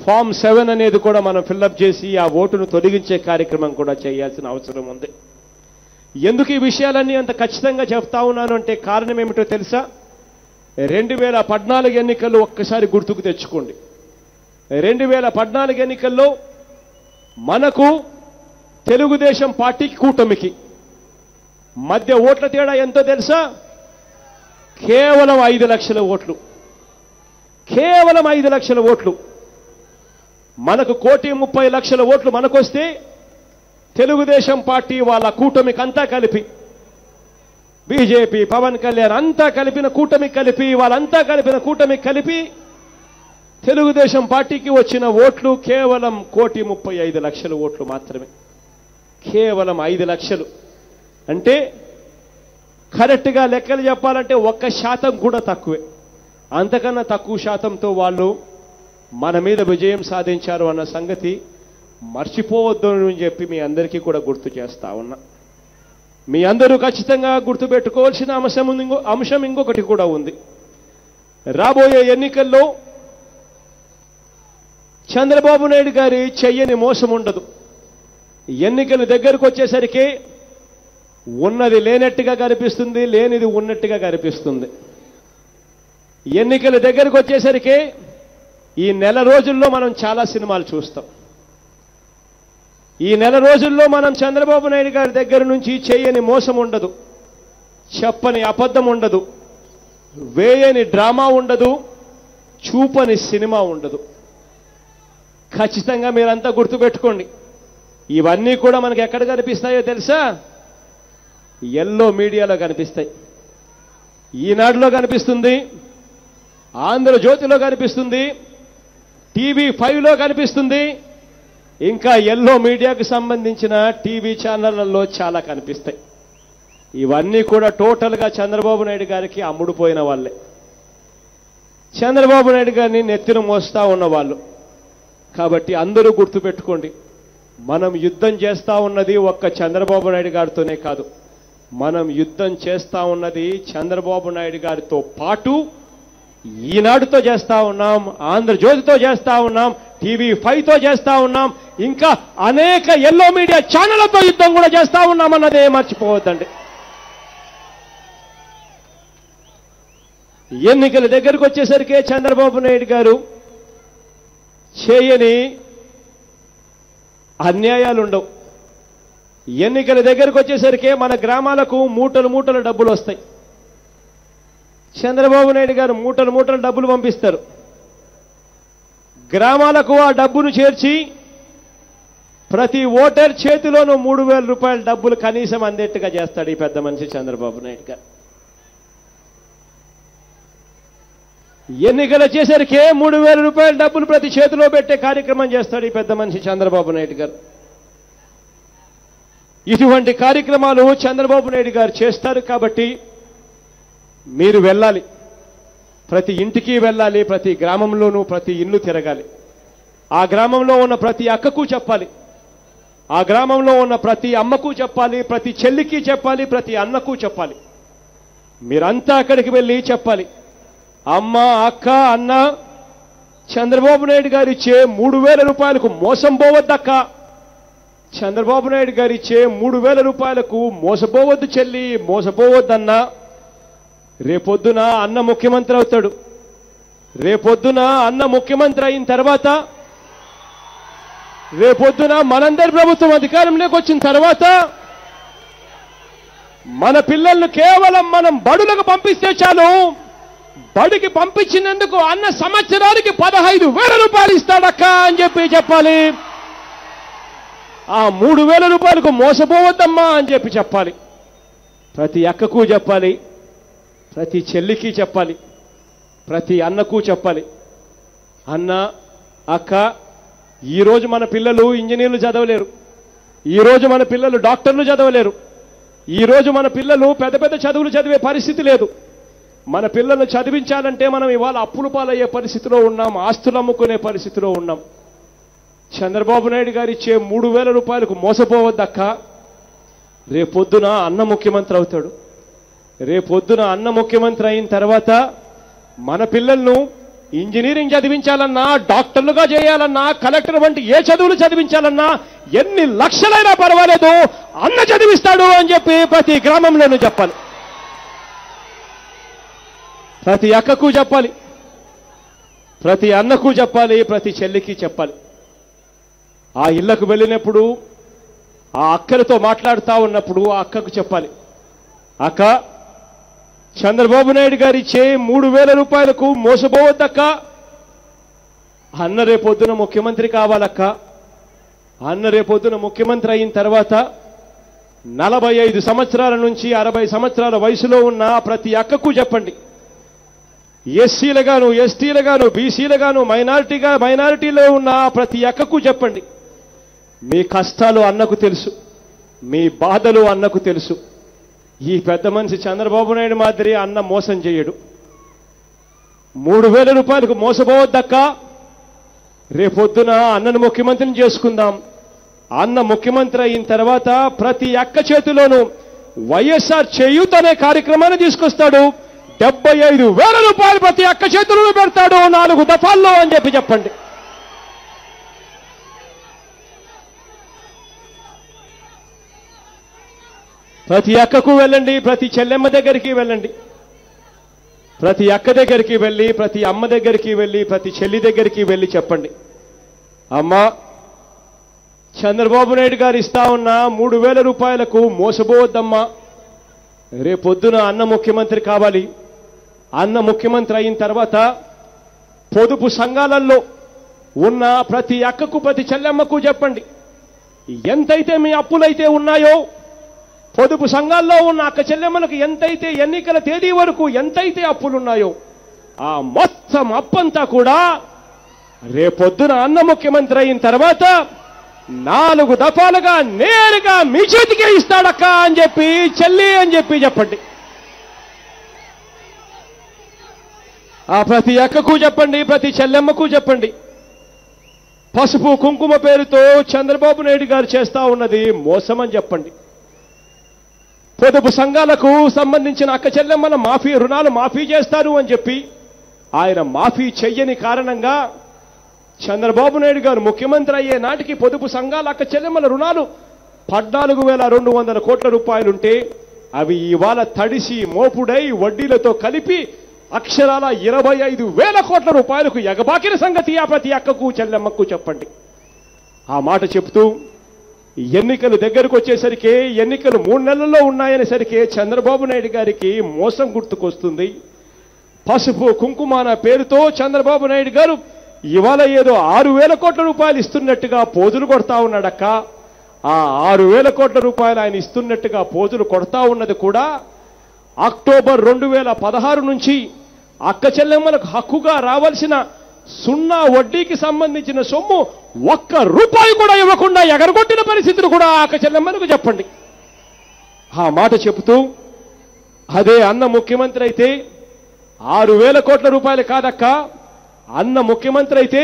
ఫామ్ 7 అనేది కూడా మనం ఫిల్అప్ చేసి ఆ ఓటును తొలగించే కార్యక్రమం కూడా చేయాల్సిన అవసరం ఉంది. ఎందుకు ఈ విషయాలన్నీ అంత ఖచ్చితంగా చెప్తా ఉన్నాను అంటే కారణం ఏమిటో తెలుసా? 2014 ఎన్నికల్లో ఒక్కసారి గుర్తుకు తెచ్చుకోండి. 2014 ఎన్నికల్లో మనకు తెలుగుదేశం పార్టీకి కూటమికి మధ్య ఓట్ల తేడా ఎంతో తెలుసా? కేవలం 5 లక్షల ఓట్లు. కేవలం 5 లక్షల ఓట్లు. మనకు 1,30,00,000 ఓట్లు మనకొస్తే తెలుగుదేశం పార్టీ వాళ్ళ కూటమికంతా కలిపి, బీజేపీ, పవన్ కళ్యాణ్ అంతా కలిపిన కూటమి కలిపి, వాళ్ళంతా కలిపిన కూటమి కలిపి తెలుగుదేశం పార్టీకి వచ్చిన ఓట్లు కేవలం 1,35,00,000 ఓట్లు మాత్రమే. కేవలం 5 లక్షలు అంటే కరెక్ట్గా లెక్కలు చెప్పాలంటే 1% కూడా తక్కువే. అంతకన్నా తక్కువ శాతంతో వాళ్ళు మన మీద విజయం సాధించారు అన్న సంగతి మర్చిపోవద్దు అని చెప్పి మీ అందరికీ కూడా గుర్తు చేస్తా ఉన్నా. మీ అందరూ ఖచ్చితంగా గుర్తుపెట్టుకోవాల్సిన అంశం ఇంకొకటి కూడా ఉంది. రాబోయే ఎన్నికల్లో చంద్రబాబు నాయుడు గారి చెయ్యని మోసం ఉండదు. ఎన్నికల దగ్గరకు వచ్చేసరికి ఉన్నది లేనట్టుగా కనిపిస్తుంది, లేనిది ఉన్నట్టుగా కనిపిస్తుంది. ఎన్నికల దగ్గరకు వచ్చేసరికి ఈ నెల రోజుల్లో మనం చాలా సినిమాలు చూస్తాం. ఈ నెల రోజుల్లో మనం చంద్రబాబు నాయుడు గారి దగ్గర నుంచి చేయని మోసం ఉండదు, చెప్పని అబద్ధం ఉండదు, వేయని డ్రామా ఉండదు, చూపని సినిమా ఉండదు. ఖచ్చితంగా మీరంతా గుర్తుపెట్టుకోండి. ఇవన్నీ కూడా మనకు ఎక్కడ కనిపిస్తాయో తెలుసా? ఎల్లో మీడియాలో కనిపిస్తాయి. ఈనాడులో కనిపిస్తుంది, ఆంధ్రజ్యోతిలో కనిపిస్తుంది, TV5లో కనిపిస్తుంది, ఇంకా ఎల్లో మీడియాకు సంబంధించిన టీవీ ఛానళ్లలో చాలా కనిపిస్తాయి. ఇవన్నీ కూడా టోటల్గా చంద్రబాబు నాయుడు గారికి అమ్ముడుపోయిన వాళ్ళే. చంద్రబాబు నాయుడు గారిని నెత్తిన మోస్తా ఉన్నవాళ్ళు. కాబట్టి అందరూ గుర్తుపెట్టుకోండి, మనం యుద్ధం చేస్తా ఉన్నది ఒక్క చంద్రబాబు నాయుడు గారితోనే కాదు. మనం యుద్ధం చేస్తా ఉన్నది చంద్రబాబు నాయుడు గారితో పాటు ఈనాడుతో చేస్తా ఉన్నాం, ఆంధ్రజ్యోతితో చేస్తా ఉన్నాం, TV5తో చేస్తా ఉన్నాం, ఇంకా అనేక ఎల్లో మీడియా ఛానళ్లతో యుద్ధం కూడా చేస్తా ఉన్నామన్నదే మర్చిపోవద్దండి. ఎన్నికల దగ్గరకు వచ్చేసరికి చంద్రబాబు నాయుడు గారు చేయని అన్యాయాలు ఉండవు. ఎన్నికల దగ్గరకు వచ్చేసరికి మన గ్రామాలకు మూటలు మూటలు డబ్బులు వస్తాయి. చంద్రబాబు నాయుడు గారు మూటలు మూటలు డబ్బులు పంపిస్తారు. గ్రామాలకు ఆ డబ్బును చేర్చి ప్రతి ఓటర్ చేతిలోనూ 3,000 రూపాయల డబ్బులు కనీసం అందేట్టుగా చేస్తాడు ఈ పెద్ద మనిషి చంద్రబాబు నాయుడు గారు. ఎన్నికలు చేసరికి 3,000 రూపాయల డబ్బులు ప్రతి చేతిలో పెట్టే కార్యక్రమం చేస్తాడు ఈ పెద్ద మనిషి చంద్రబాబు నాయుడు గారు. ఇటువంటి కార్యక్రమాలు చంద్రబాబు నాయుడు గారు చేస్తారు. కాబట్టి మీరు వెళ్ళాలి, ప్రతి ఇంటికి వెళ్ళాలి, ప్రతి గ్రామంలోనూ ప్రతి ఇల్లు తిరగాలి. ఆ గ్రామంలో ఉన్న ప్రతి అక్కకు చెప్పాలి, ఆ గ్రామంలో ఉన్న ప్రతి అమ్మకు చెప్పాలి, ప్రతి చెల్లికి చెప్పాలి, ప్రతి అన్నకు చెప్పాలి. మీరంతా అక్కడికి వెళ్ళి చెప్పాలి, అమ్మ, అక్క, అన్న, చంద్రబాబు నాయుడు గారు ఇచ్చే 3,000 రూపాయలకు మోసం పోవద్దక్క, చంద్రబాబు నాయుడు గారు ఇచ్చే 3,000 రూపాయలకు మోసపోవద్దు చెల్లి, మోసపోవద్దన్నా. రేపొద్దున అన్న ముఖ్యమంత్రి అవుతాడు. రేపొద్దున అన్న ముఖ్యమంత్రి అయిన తర్వాత రేపొద్దున మనందరి ప్రభుత్వం అధికారంలోకి వచ్చిన తర్వాత మన పిల్లలను కేవలం మనం బడులకు పంపిస్తే చాలు, బడికి పంపించినందుకు అన్న సంవత్సరానికి 15,000 రూపాయలు ఇస్తాడక్క అని చెప్పాలి. ఆ 3,000 రూపాయలకు మోసపోవద్దమ్మా అని చెప్పాలి. ప్రతి అక్కకు చెప్పాలి, ప్రతి చెల్లికి చెప్పాలి, ప్రతి అన్నకు చెప్పాలి. అన్న, అక్క, ఈరోజు మన పిల్లలు ఇంజనీర్లు చదవలేరు, ఈరోజు మన పిల్లలు డాక్టర్లు చదవలేరు, ఈరోజు మన పిల్లలు పెద్ద పెద్ద చదువులు చదివే పరిస్థితి లేదు. మన పిల్లలను చదివించాలంటే మనం ఇవాళ అప్పుల పాలయ్యే పరిస్థితిలో ఉన్నాం, ఆస్తులు అమ్ముకునే పరిస్థితిలో ఉన్నాం. చంద్రబాబు నాయుడు గారు ఇచ్చే 3,000 రూపాయలకు మోసపోవద్దక్క. రేపొద్దున అన్న ముఖ్యమంత్రి అవుతాడు. రేపొద్దున అన్న ముఖ్యమంత్రి అయిన తర్వాత మన పిల్లలను ఇంజనీరింగ్ చదివించాలన్నా, డాక్టర్లుగా చేయాలన్నా, కలెక్టర్ వంటి ఏ చదువులు చదివించాలన్నా ఎన్ని లక్షలైనా పర్వాలేదు అన్న చదివిస్తాడు అని ప్రతి గ్రామంలోనూ చెప్పాలి. ప్రతి అక్కకు చెప్పాలి, ప్రతి అన్నకు చెప్పాలి, ప్రతి చెల్లికి చెప్పాలి. ఆ ఇళ్లకు వెళ్ళినప్పుడు ఆ అక్కలతో మాట్లాడుతూ ఉన్నప్పుడు ఆ అక్కకు చెప్పాలి, అక్క, చంద్రబాబు నాయుడు గారు ఇచ్చే 3,000 రూపాయలకు మోసపోవద్దక్క. అన్న రేపొద్దున ముఖ్యమంత్రి కావాలక్క. అన్న రేపొద్దున ముఖ్యమంత్రి అయిన తర్వాత 45 సంవత్సరాల నుంచి 60 సంవత్సరాల వయసులో ఉన్న ప్రతి అక్కకు చెప్పండి, ఎస్సీలుగాను, ఎస్టీలుగాను, బీసీలుగాను, మైనారిటీలో ఉన్న ప్రతి అక్కకు చెప్పండి, మీ కష్టాలు అన్నకు తెలుసు, మీ బాధలు అన్నకు తెలుసు. ఈ పెద్ద మనిషి చంద్రబాబు నాయుడు మాదిరి అన్న మోసం చేయడు. 3,000 రూపాయలకు మోసపోవద్దక్క. రేపొద్దున అన్నను ముఖ్యమంత్రిని చేసుకుందాం. అన్న ముఖ్యమంత్రి అయిన తర్వాత ప్రతి అక్క చేతిలోనూ వైఎస్ఆర్ చేయూత అనే కార్యక్రమాన్ని తీసుకొస్తాడు. 75,000 రూపాయలు ప్రతి అక్క చేతులను పెడతాడు 4 దఫాల్లో అని చెప్పండి. ప్రతి అక్కకు వెళ్ళండి, ప్రతి చెల్లెమ్మ దగ్గరికి వెళ్ళండి, ప్రతి అక్క దగ్గరికి వెళ్ళి, ప్రతి అమ్మ దగ్గరికి వెళ్ళి, ప్రతి చెల్లి దగ్గరికి వెళ్ళి చెప్పండి, అమ్మా, చంద్రబాబు నాయుడు గారు ఇస్తా ఉన్న 3,000 రూపాయలకు మోసపోవద్దమ్మా. రేపొద్దున అన్న ముఖ్యమంత్రి కావాలి. అన్న ముఖ్యమంత్రి అయిన తర్వాత పొదుపు సంఘాలలో ఉన్న ప్రతి అక్కకు, ప్రతి చెల్లెమ్మకు చెప్పండి, ఎంతైతే మీ అప్పులైతే ఉన్నాయో, పొదుపు సంఘాల్లో ఉన్న అక్క చెల్లెమ్మలకు ఎంతైతే ఎన్నికల తేదీ వరకు ఎంతైతే అప్పులున్నాయో ఆ మొత్తం అప్పంతా కూడా రేపొద్దున అన్న ముఖ్యమంత్రి అయిన తర్వాత 4 దఫాలుగా నేరుగా మీ చేతికే ఇస్తాడక్క అని చెల్లి అని చెప్పండి. ఆ ప్రతి అక్కకు చెప్పండి, ప్రతి చెల్లెమ్మకు చెప్పండి, పసుపు కుంకుమ పేరుతో చంద్రబాబు నాయుడు గారు చేస్తా ఉన్నది మోసం అని చెప్పండి. పొదుపు సంఘాలకు సంబంధించిన అక్క చెల్లెమ్మల రుణాలు మాఫీ చేస్తారు అని ఆయన మాఫీ చెయ్యని కారణంగా చంద్రబాబు నాయుడు గారు ముఖ్యమంత్రి అయ్యే నాటికి పొదుపు సంఘాల అక్క చెల్లెమ్మల రుణాలు 14,200 కోట్ల రూపాయలుంటే అవి ఇవాళ తడిసి మోపుడై వడ్డీలతో కలిపి అక్షరాల 25,000 కోట్ల రూపాయలకు ఎగబాకిన సంగతి ఆ ప్రతి అక్కకు చెల్లెమ్మకు చెప్పండి. ఆ మాట చెప్తూ ఎన్నికలు దగ్గరకు వచ్చేసరికి, ఎన్నికలు 3 నెలల్లో ఉన్నాయనేసరికి చంద్రబాబు నాయుడు గారికి మోసం గుర్తుకొస్తుంది. పసుపు కుంకుమాన పేరుతో చంద్రబాబు నాయుడు గారు ఇవాళ ఏదో 6,000 కోట్ల రూపాయలు ఇస్తున్నట్టుగా పోజులు కొడతా ఉన్నాడక్క. ఆ 6,000 కోట్ల రూపాయలు ఆయన ఇస్తున్నట్టుగా పోజులు కొడతా ఉన్నది కూడా అక్టోబర్ 2016 నుంచి అక్క చెల్లెమ్మలకు హక్కుగా రావాల్సిన 0 వడ్డీకి సంబంధించిన సొమ్ము 1 రూపాయి కూడా ఇవ్వకుండా ఎగరగొట్టిన పరిస్థితులు కూడా అక్క చెల్లెమ్మలకు చెప్పండి. ఆ మాట చెబుతూ అదే అన్న ముఖ్యమంత్రి అయితే 6,000 కోట్ల రూపాయలు కాదక్క, అన్న ముఖ్యమంత్రి అయితే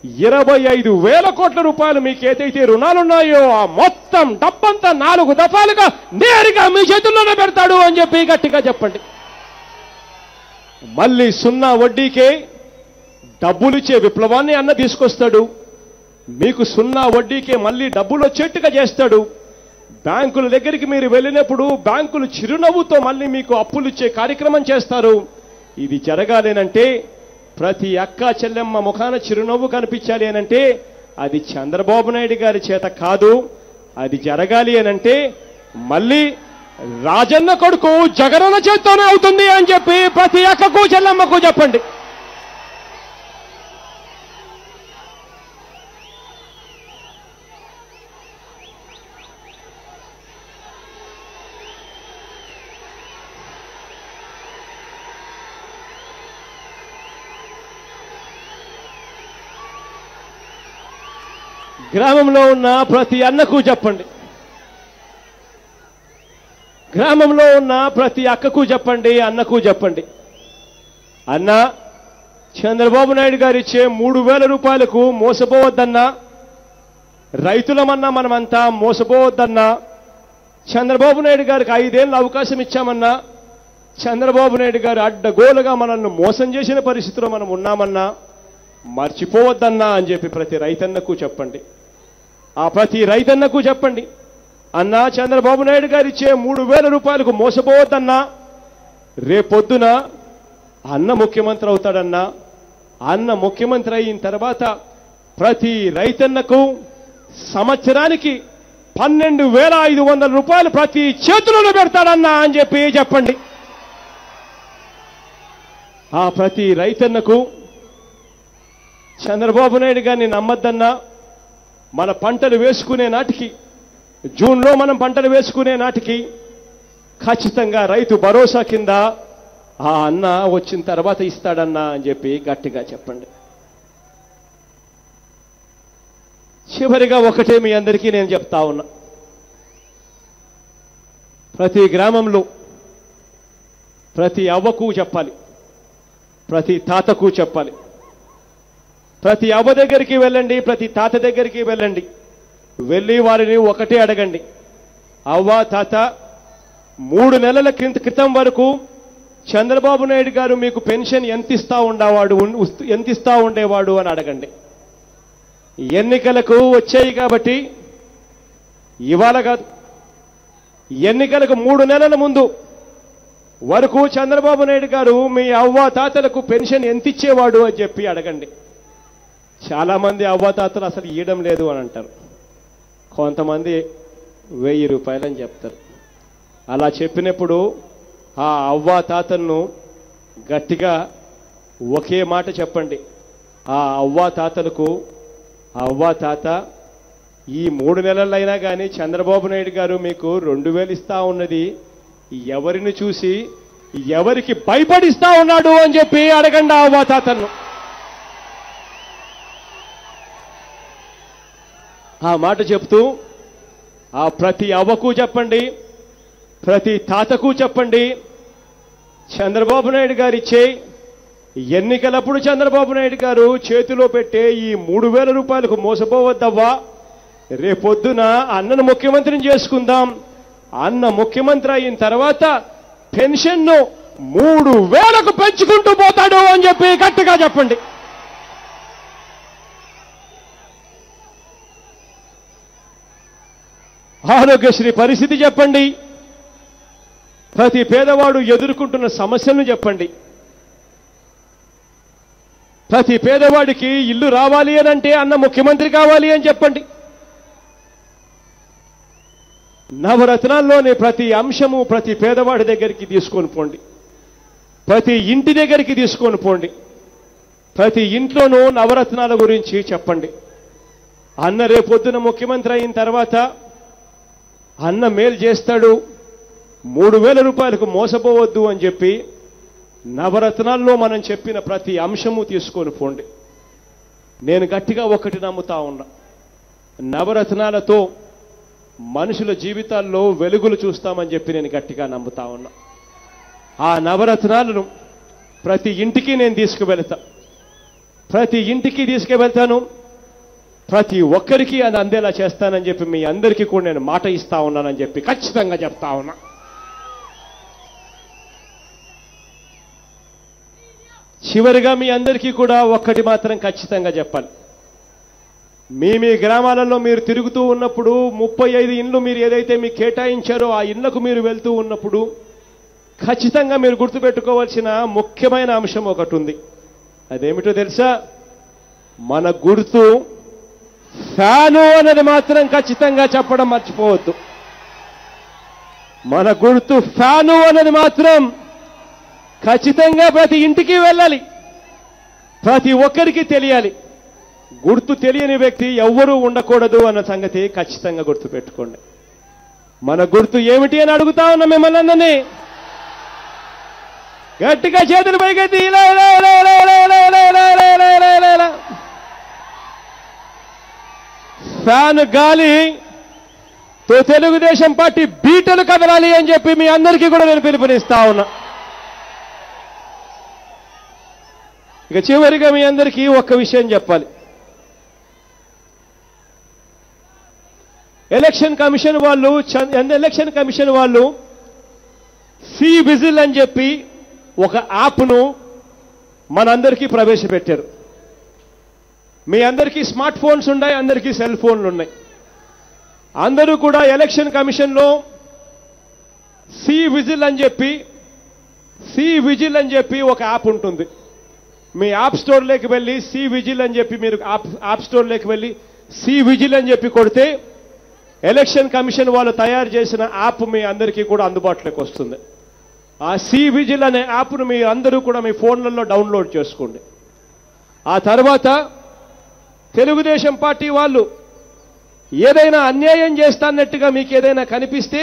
25,000 కోట్ల రూపాయలు మీకేదైతే రుణాలున్నాయో ఆ మొత్తం డబ్బంతా 4 దఫాలుగా నేరుగా మీ చేతుల్లోనే పెడతాడు అని గట్టిగా చెప్పండి. మళ్ళీ 0 వడ్డీకే డబ్బులిచ్చే విప్లవాన్ని అన్న తీసుకొస్తాడు. మీకు 0 వడ్డీకే మళ్ళీ డబ్బులు వచ్చేట్టుగా చేస్తాడు. బ్యాంకుల దగ్గరికి మీరు వెళ్ళినప్పుడు బ్యాంకులు చిరునవ్వుతో మళ్ళీ మీకు అప్పులు ఇచ్చే కార్యక్రమం చేస్తారు. ఇది జరగాలేనంటే, ప్రతి అక్క చెల్లెమ్మ ముఖాన చిరునవ్వు కనిపించాలి అనంటే అది చంద్రబాబు నాయుడు గారి చేత కాదు. అది జరగాలి అనంటే మళ్ళీ రాజన్న కొడుకు జగనన్న చేత్తోనే అవుతుంది అని చెప్పి ప్రతి అక్కకు చెల్లమ్మకు చెప్పండి. గ్రామంలో ఉన్న ప్రతి అన్నకు చెప్పండి, గ్రామంలో ఉన్న ప్రతి అక్కకు చెప్పండి, అన్నకు చెప్పండి. అన్న, చంద్రబాబు నాయుడు గారు ఇచ్చే 3,000 రూపాయలకు మోసపోవద్దన్నా, రైతులమన్నా మనమంతా మోసపోవద్దన్నా, చంద్రబాబు నాయుడు గారికి 5 ఏళ్ళు అవకాశం ఇచ్చామన్నా, చంద్రబాబు నాయుడు గారు అడ్డగోలుగా మనల్ని మోసం చేసిన పరిస్థితిలో మనం ఉన్నామన్నా మర్చిపోవద్దన్నా అని చెప్పి ప్రతి రైతన్నకు చెప్పండి. ఆ ప్రతి రైతన్నకు చెప్పండి, అన్నా చంద్రబాబు నాయుడు గారు ఇచ్చే 3,000 రూపాయలకు మోసపోవద్దన్నా, రేపొద్దున అన్న ముఖ్యమంత్రి అవుతాడన్నా, అన్న ముఖ్యమంత్రి అయిన తర్వాత ప్రతి రైతన్నకు సంవత్సరానికి 12,500 రూపాయలు ప్రతి చేతులలో పెడతాడన్నా అని చెప్పి చెప్పండి. ఆ ప్రతి రైతన్నకు చంద్రబాబు నాయుడు గారిని నమ్మద్దన్నా, మన పంటలు వేసుకునే నాటికి, జూన్లో మనం పంటలు వేసుకునే నాటికి ఖచ్చితంగా రైతు భరోసా కింద ఆ అన్న వచ్చిన తర్వాత ఇస్తాడన్నా అని చెప్పి గట్టిగా చెప్పండి. చివరిగా ఒకటే మీ అందరికీ నేను చెప్తా ఉన్నా, ప్రతి గ్రామంలో ప్రతి అవ్వకు చెప్పాలి, ప్రతి తాతకు చెప్పాలి. ప్రతి అవ్వ దగ్గరికి వెళ్ళండి, ప్రతి తాత దగ్గరికి వెళ్ళండి, వెళ్ళి వారిని ఒకటే అడగండి, అవ్వ తాత 3 నెలల క్రితం వరకు చంద్రబాబు నాయుడు గారు మీకు పెన్షన్ ఎంత ఇస్తా ఉండేవాడు అని అడగండి. ఎన్నికలకు వచ్చాయి కాబట్టి ఇవాళ కాదు, ఎన్నికలకు 3 నెలల ముందు వరకు చంద్రబాబు నాయుడు గారు మీ అవ్వ తాతలకు పెన్షన్ ఎంత ఇచ్చేవాడు అని చెప్పి అడగండి. చాలా మంది అవ్వాతాతలు అసలు ఇవ్వడం లేదు అని అంటారు, కొంతమంది 1,000 రూపాయలు అని చెప్తారు. అలా చెప్పినప్పుడు ఆ అవ్వాతాతలను గట్టిగా ఒకే మాట చెప్పండి, ఆ అవ్వాతాతలకు, అవ్వాతాత ఈ 3 నెలలైనా కానీ చంద్రబాబు నాయుడు గారు మీకు 2,000 ఇస్తా ఉన్నది ఎవరిని చూసి, ఎవరికి భయపడిస్తా ఉన్నాడు అని చెప్పి అడగండి ఆ అవ్వాతాతలను. ఆ మాట చెప్తూ ఆ ప్రతి అవ్వకు చెప్పండి, ప్రతి తాతకు చెప్పండి, చంద్రబాబు నాయుడు గారు ఇచ్చే ఎన్నికలప్పుడు చంద్రబాబు నాయుడు గారు చేతిలో పెట్టే ఈ 3,000 రూపాయలకు మోసపోవద్దవ్వా, రేపొద్దున అన్నను ముఖ్యమంత్రిని చేసుకుందాం, అన్న ముఖ్యమంత్రి అయిన తర్వాత పెన్షన్ను 3,000కు పెంచుకుంటూ పోతాడు అని చెప్పి గట్టిగా చెప్పండి. ఆరోగ్యశ్రీ పరిస్థితి చెప్పండి, ప్రతి పేదవాడు ఎదుర్కొంటున్న సమస్యలను చెప్పండి. ప్రతి పేదవాడికి ఇల్లు రావాలి అనంటే అన్న ముఖ్యమంత్రి కావాలి అని చెప్పండి. నవరత్నాల్లోని ప్రతి అంశము ప్రతి పేదవాడి దగ్గరికి తీసుకొని పోండి, ప్రతి ఇంటి దగ్గరికి తీసుకొని పోండి, ప్రతి ఇంట్లోనూ నవరత్నాల గురించి చెప్పండి. అన్న రేపొద్దున ముఖ్యమంత్రి అయిన తర్వాత అన్న మేలు చేస్తాడు, 3,000 రూపాయలకు మోసపోవద్దు అని చెప్పి నవరత్నాల్లో మనం చెప్పిన ప్రతి అంశము తీసుకొని పోండి. నేను గట్టిగా ఒకటి నమ్ముతా ఉన్నా, నవరత్నాలతో మనుషుల జీవితాల్లో వెలుగులు చూస్తామని చెప్పి నేను గట్టిగా నమ్ముతా ఉన్నా. ఆ నవరత్నాలను ప్రతి ఇంటికి నేను తీసుకువెళ్తా, ప్రతి ఇంటికి తీసుకువెళ్తాను, ప్రతి ఒక్కరికి అది అందేలా చేస్తానని చెప్పి మీ అందరికీ కూడా నేను మాట ఇస్తా ఉన్నానని చెప్పి ఖచ్చితంగా చెప్తా ఉన్నా. చివరిగా మీ అందరికీ కూడా ఒక్కటి మాత్రం ఖచ్చితంగా చెప్పాలి, మీ గ్రామాలలో మీరు తిరుగుతూ ఉన్నప్పుడు 35 ఇండ్లు మీరు ఏదైతే మీకు కేటాయించారో ఆ ఇండ్లకు మీరు వెళ్తూ ఉన్నప్పుడు ఖచ్చితంగా మీరు గుర్తుపెట్టుకోవాల్సిన ముఖ్యమైన అంశం ఒకటి ఉంది. అదేమిటో తెలుసా? మన గుర్తు ఫ్యాను అన్నది మాత్రం ఖచ్చితంగా చెప్పడం మర్చిపోవద్దు. మన గుర్తు ఫ్యాను అన్నది మాత్రం ఖచ్చితంగా ప్రతి ఇంటికి వెళ్ళాలి, ప్రతి ఒక్కరికి తెలియాలి. గుర్తు తెలియని వ్యక్తి ఎవ్వరూ ఉండకూడదు అన్న సంగతి ఖచ్చితంగా గుర్తుపెట్టుకోండి. మన గుర్తు ఏమిటి అని అడుగుతా ఉన్నా మిమ్మల్ని అందరినీ. గట్టిగా చేతులు పైకెత్తి ఇలా ఇలా ఇలా ఇలా ఇలా ఇలా ఇలా ఇలా ఇలా ఇలా ఇలా ఇలా ఇలా. ఫ్యాన్ గాలితో తెలుగుదేశం పార్టీ బీటలు కదలాలి అని చెప్పి మీ అందరికీ కూడా నేను పిలుపునిస్తా ఉన్నా. ఇక చివరిగా మీ అందరికీ ఒక్క విషయం చెప్పాలి. ఎలక్షన్ కమిషన్ వాళ్ళు సి విజిల్ అని చెప్పి ఒక యాప్ను మనందరికీ ప్రవేశపెట్టారు. మీ అందరికీ స్మార్ట్ ఫోన్స్ ఉన్నాయి, అందరికీ సెల్ ఫోన్లు ఉన్నాయి. అందరూ కూడా ఎలక్షన్ కమిషన్లో సి విజిల్ అని చెప్పి ఒక యాప్ ఉంటుంది. మీ యాప్ స్టోర్లోకి వెళ్ళి సి విజిల్ అని చెప్పి మీరు యాప్ స్టోర్లోకి వెళ్ళి సి విజిల్ అని చెప్పి కొడితే ఎలక్షన్ కమిషన్ వాళ్ళు తయారు చేసిన యాప్ మీ అందరికీ కూడా అందుబాటులోకి వస్తుంది. ఆ సి విజిల్ అనే యాప్ను మీ అందరూ కూడా మీ ఫోన్లలో డౌన్లోడ్ చేసుకోండి. ఆ తర్వాత తెలుగుదేశం పార్టీ వాళ్ళు ఏదైనా అన్యాయం చేస్తాన్నట్టుగా మీకు ఏదైనా కనిపిస్తే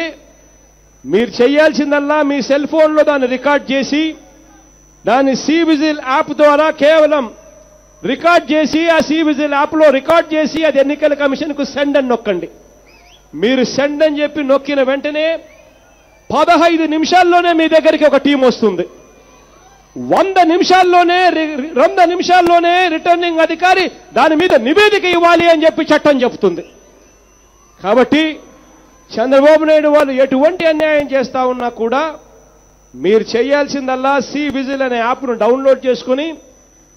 మీరు చేయాల్సిందల్లా మీ సెల్ ఫోన్లో దాన్ని రికార్డ్ చేసి దాన్ని సి విజిల్ యాప్ ద్వారా కేవలం రికార్డ్ చేసి ఆ సి విజిల్ యాప్లో రికార్డ్ చేసి అది ఎన్నికల కమిషన్కు సెండ్ అని నొక్కండి. మీరు సెండ్ అని చెప్పి నొక్కిన వెంటనే 15 నిమిషాల్లోనే మీ దగ్గరికి ఒక టీం వస్తుంది. 100 నిమిషాల్లోనే రిటర్నింగ్ అధికారి దాని మీద నివేదిక ఇవ్వాలి అని చెప్పి చట్టం చెప్తుంది. కాబట్టి చంద్రబాబు నాయుడు వాళ్ళు ఎటువంటి అన్యాయం చేస్తా ఉన్నా కూడా మీరు చేయాల్సిందల్లా సి విజిల్ అనే యాప్ను డౌన్లోడ్ చేసుకుని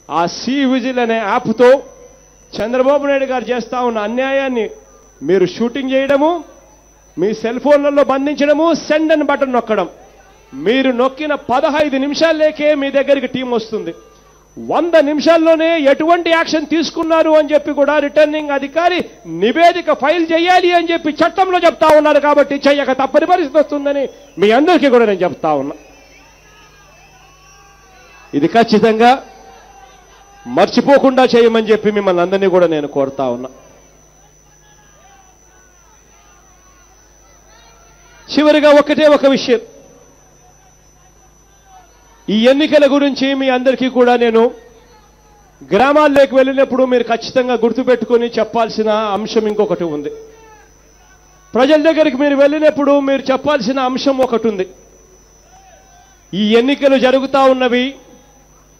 ఆ సి విజిల్ అనే యాప్తో చంద్రబాబు నాయుడు గారు చేస్తా ఉన్న అన్యాయాన్ని మీరు షూటింగ్ చేయడము, మీ సెల్ ఫోన్లలో బంధించడము, సెండ్ అని బటన్ నొక్కడం. మీరు నొక్కిన 15 నిమిషాల్లోకే మీ దగ్గరికి టీం వస్తుంది. 100 నిమిషాల్లోనే ఎటువంటి యాక్షన్ తీసుకున్నారు అని చెప్పి కూడా రిటర్నింగ్ అధికారి నివేదిక ఫైల్ చేయాలి అని చెప్పి చట్టంలో చెప్తా ఉన్నారు. కాబట్టి చెయ్యక తప్పని పరిస్థితి వస్తుందని మీ అందరికీ కూడా నేను చెప్తా ఉన్నా. ఇది ఖచ్చితంగా మర్చిపోకుండా చేయమని చెప్పి మిమ్మల్ని అందరినీ కూడా నేను కోరుతా ఉన్నా. చివరిగా ఒక విషయం, ఈ ఎన్నికల గురించి మీ అందరికీ కూడా నేను గ్రామాల్లోకి వెళ్ళినప్పుడు మీరు ఖచ్చితంగా గుర్తుపెట్టుకొని చెప్పాల్సిన అంశం ఇంకొకటి ఉంది. ప్రజల దగ్గరికి మీరు వెళ్ళినప్పుడు మీరు చెప్పాల్సిన అంశం ఒకటి ఉంది. ఈ ఎన్నికలు జరుగుతా ఉన్నవి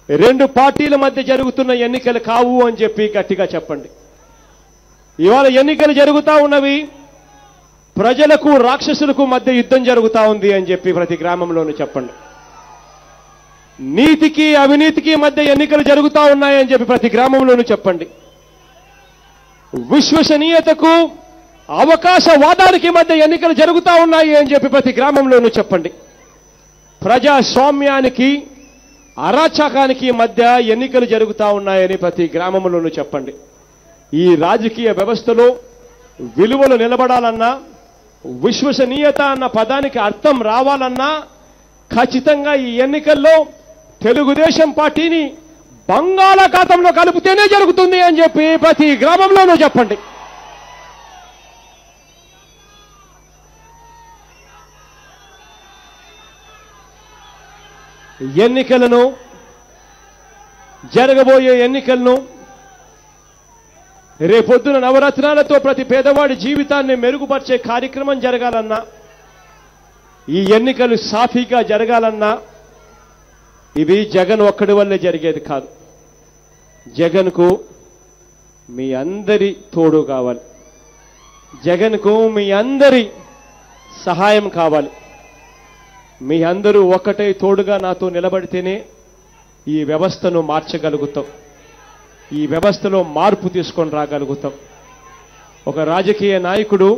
2 పార్టీల మధ్య జరుగుతున్న ఎన్నికలు కావు అని చెప్పి గట్టిగా చెప్పండి. ఇవాళ ఎన్నికలు జరుగుతా ఉన్నవి ప్రజలకు రాక్షసులకు మధ్య యుద్ధం జరుగుతా ఉంది అని చెప్పి ప్రతి గ్రామంలోనూ చెప్పండి. నీతికి అవినీతికి మధ్య ఎన్నికలు జరుగుతా ఉన్నాయని చెప్పి ప్రతి గ్రామంలోనూ చెప్పండి. విశ్వసనీయతకు అవకాశవాదానికి మధ్య ఎన్నికలు జరుగుతా ఉన్నాయి అని చెప్పి ప్రతి గ్రామంలోనూ చెప్పండి. ప్రజాస్వామ్యానికి అరాచకానికి మధ్య ఎన్నికలు జరుగుతా ఉన్నాయని ప్రతి గ్రామంలోనూ చెప్పండి. ఈ రాజకీయ వ్యవస్థలో విలువలు నిలబడాలన్నా, విశ్వసనీయత అన్న పదానికి అర్థం రావాలన్నా ఖచ్చితంగా ఈ ఎన్నికల్లో తెలుగుదేశం పార్టీని బంగాళాఖాతంలో కలుపుతేనే జరుగుతుంది అని చెప్పి ప్రతి గ్రామంలోనూ చెప్పండి. జరగబోయే ఎన్నికలను రేపొద్దున నవరత్నాలతో ప్రతి పేదవాడి జీవితాన్ని మెరుగుపరిచే కార్యక్రమం జరగాలన్నా, ఈ ఎన్నికలు సాఫీగా జరగాలన్నా ఇవి జగన్ ఒక్కడి వల్లే జరిగేది కాదు. జగన్కు మీ అందరి తోడు కావాలి, జగన్కు మీ అందరి సహాయం కావాలి. మీ అందరూ ఒక్కటే తోడుగా నాతో నిలబడితేనే ఈ వ్యవస్థను మార్చగలుగుతాం, ఈ వ్యవస్థలో మార్పు తీసుకొని రాగలుగుతాం. ఒక రాజకీయ నాయకుడు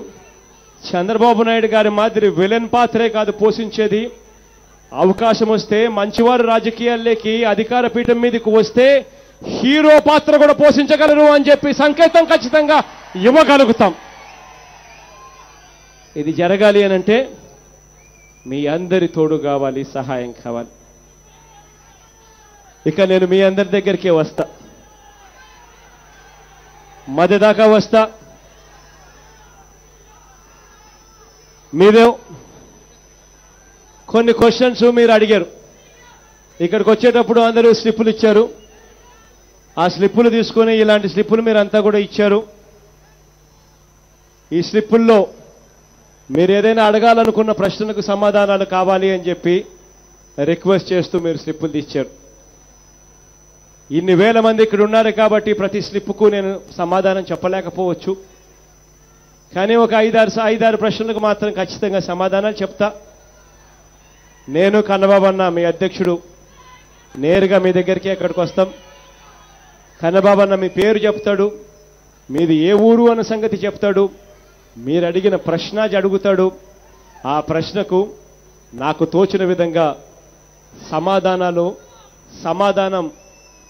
చంద్రబాబు నాయుడు గారి మాదిరి విలన్ పాత్రే కాదు పోషించేది. అవకాశం వస్తే మంచివారు రాజకీయాల్లోకి అధికార పీఠం మీదకి వస్తే హీరో పాత్ర కూడా పోషించగలరు అని చెప్పి సంకేతం ఖచ్చితంగా ఇవ్వగలుగుతాం. ఇది జరగాలి అనంటే మీ అందరి తోడు కావాలి, సహాయం కావాలి. ఇక నేను మీ అందరి దగ్గరికే వస్తా, మధ్య దాకా వస్తా. మీరే కొన్ని క్వశ్చన్స్ మీరు అడిగారు. ఇక్కడికి వచ్చేటప్పుడు అందరూ స్లిప్పులు ఇచ్చారు. ఆ స్లిప్పులు తీసుకొని ఇలాంటి స్లిప్పులు మీరంతా కూడా ఇచ్చారు. ఈ స్లిప్పుల్లో మీరు ఏదైనా అడగాలనుకున్న ప్రశ్నలకు సమాధానాలు కావాలి అని చెప్పి రిక్వెస్ట్ చేస్తూ మీరు స్లిప్పులు ఇచ్చారు. ఇన్ని వేల మంది ఇక్కడ ఉన్నారు కాబట్టి ప్రతి స్లిప్పుకు నేను సమాధానం చెప్పలేకపోవచ్చు. కానీ ఒక 5-6 ప్రశ్నలకు మాత్రం ఖచ్చితంగా సమాధానాలు చెప్తా. నేను కన్నబాబు అన్న మీ అధ్యక్షుడు నేరుగా మీ దగ్గరికి ఎక్కడికి వస్తాం. కన్నబాబు అన్న మీ పేరు చెప్తాడు, మీది ఏ ఊరు అన్న సంగతి చెప్తాడు, మీరు అడిగిన ప్రశ్న అడుగుతాడు. ఆ ప్రశ్నకు నాకు తోచిన విధంగా సమాధానం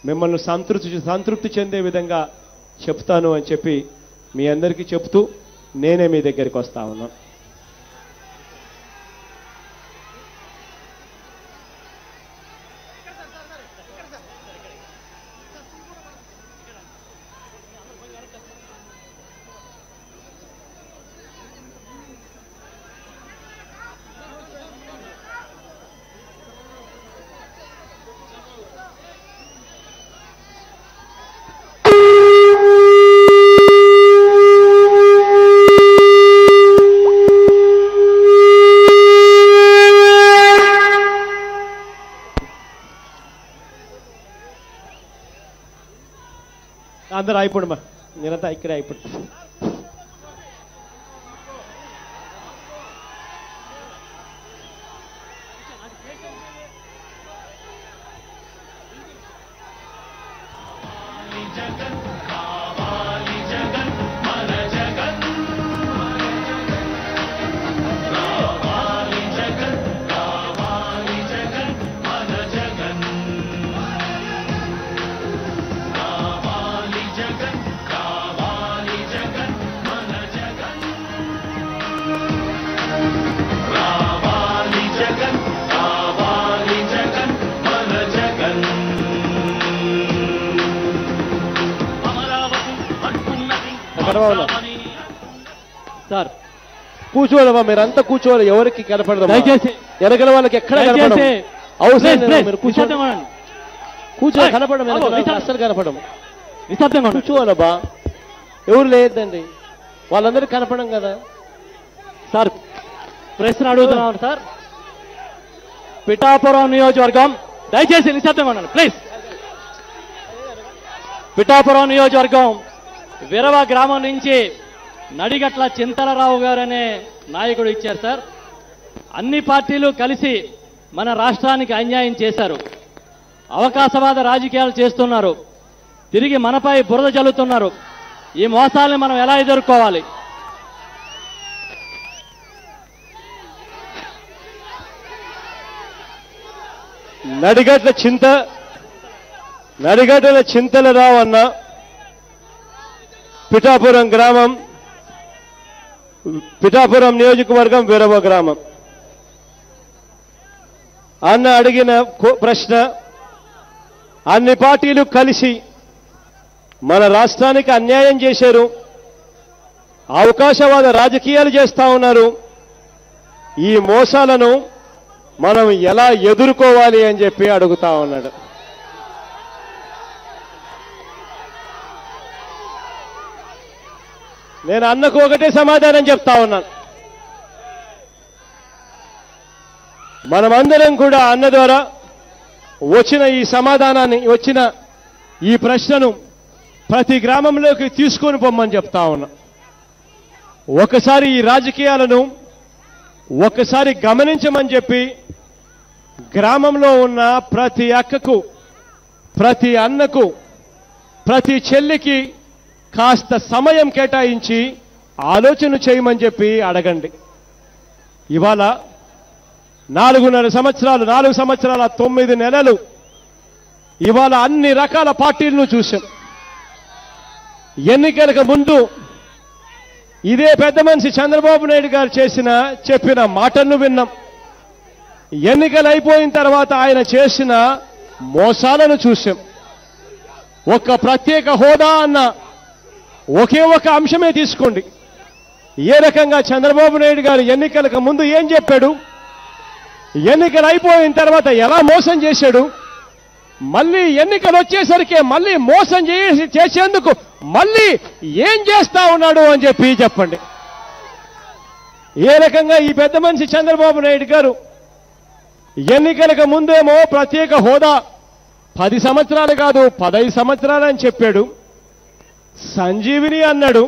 మిమ్మల్ని సంతృప్తి చెందే విధంగా చెప్తాను అని చెప్పి మీ అందరికీ చెప్తూ నేనే మీ దగ్గరికి వస్తా ఉన్నాను. అందరూ అయిపోడమ్మా, నేనంతా ఇక్కడే అయిపోడు. సార్ కూర్చోవాలమ్మా, మీరంతా కూర్చోవాలి. ఎవరికి కనపడదు, దయచేసి వెనకల వాళ్ళకి ఎక్కడ కనపడదు. అవసరం కూర్చో కనపడడం, అస్సలు కనపడము. కూర్చోవాలబ్బా, ఎవరు లేదండి, వాళ్ళందరికీ కనపడం కదా. సార్ ప్రశ్న అడుగుతున్నాను సార్. పిఠాపురం నియోజకవర్గం, దయచేసి నిశ్శబ్దం అన్నాను ప్లీజ్. పిఠాపురం నియోజకవర్గం విరవ గ్రామం నుంచి నడిగట్ల చింతలరావు గారు అనే నాయకుడు ఇచ్చారు సార్. అన్ని పార్టీలు కలిసి మన రాష్ట్రానికి అన్యాయం చేశారు. అవకాశవాద రాజకీయాలు చేస్తున్నారు. తిరిగి మనపై బురద జల్లుతున్నారు. ఈ మోసాలను మనం ఎలా ఎదుర్కోవాలి? నడిగట్ల చింతలరావు అన్న పిఠాపురం గ్రామం, పిఠాపురం నియోజకవర్గం విరవ గ్రామం అన్న అడిగిన ప్రశ్న, అన్ని పార్టీలు కలిసి మన రాష్ట్రానికి అన్యాయం చేశారు, అవకాశవాద రాజకీయాలు చేస్తా ఉన్నారు. ఈ మోసాలను మనం ఎలా ఎదుర్కోవాలి అని చెప్పి అడుగుతా ఉన్నాడు. నేను అన్నకు ఒకటే సమాధానం చెప్తా ఉన్నాను. మనమందరం కూడా అన్న ద్వారా వచ్చిన ఈ సమాధానాన్ని, వచ్చిన ఈ ప్రశ్నను ప్రతి గ్రామంలోకి తీసుకొని పొమ్మని చెప్తా ఉన్నా. ఒకసారి ఈ రాజకీయాలను ఒకసారి గమనించమని చెప్పి గ్రామంలో ఉన్న ప్రతి అక్కకు, ప్రతి అన్నకు, ప్రతి చెల్లికి కాస్త సమయం కేటాయించి ఆలోచన చేయమని చెప్పి అడగండి. ఇవాళ 4 సంవత్సరాల 9 నెలలు ఇవాళ అన్ని రకాల పార్టీలను చూశాం. ఎన్నికలకు ముందు ఇదే పెద్ద మనిషి చంద్రబాబు నాయుడు గారు చెప్పిన మాటలను విన్నాం. ఎన్నికలు అయిపోయిన తర్వాత ఆయన చేసిన మోసాలను చూశాం. ఒక్క ప్రత్యేక హోదా అన్న ఒకే ఒక అంశమే తీసుకోండి. ఏ రకంగా చంద్రబాబు నాయుడు గారు ఎన్నికలకు ముందు ఏం చెప్పాడు, ఎన్నికలు అయిపోయిన తర్వాత ఎలా మోసం చేశాడు, మళ్ళీ ఎన్నికలు వచ్చేసరికి మళ్ళీ మోసం చేసేందుకు మళ్ళీ ఏం చేస్తా ఉన్నాడు అని చెప్పండి. ఏ రకంగా ఈ పెద్ద మనిషి చంద్రబాబు నాయుడు గారు ఎన్నికలకు ముందేమో ప్రత్యేక హోదా 10 సంవత్సరాలు కాదు 15 సంవత్సరాలు అని చెప్పాడు, సంజీవిని అన్నాడు.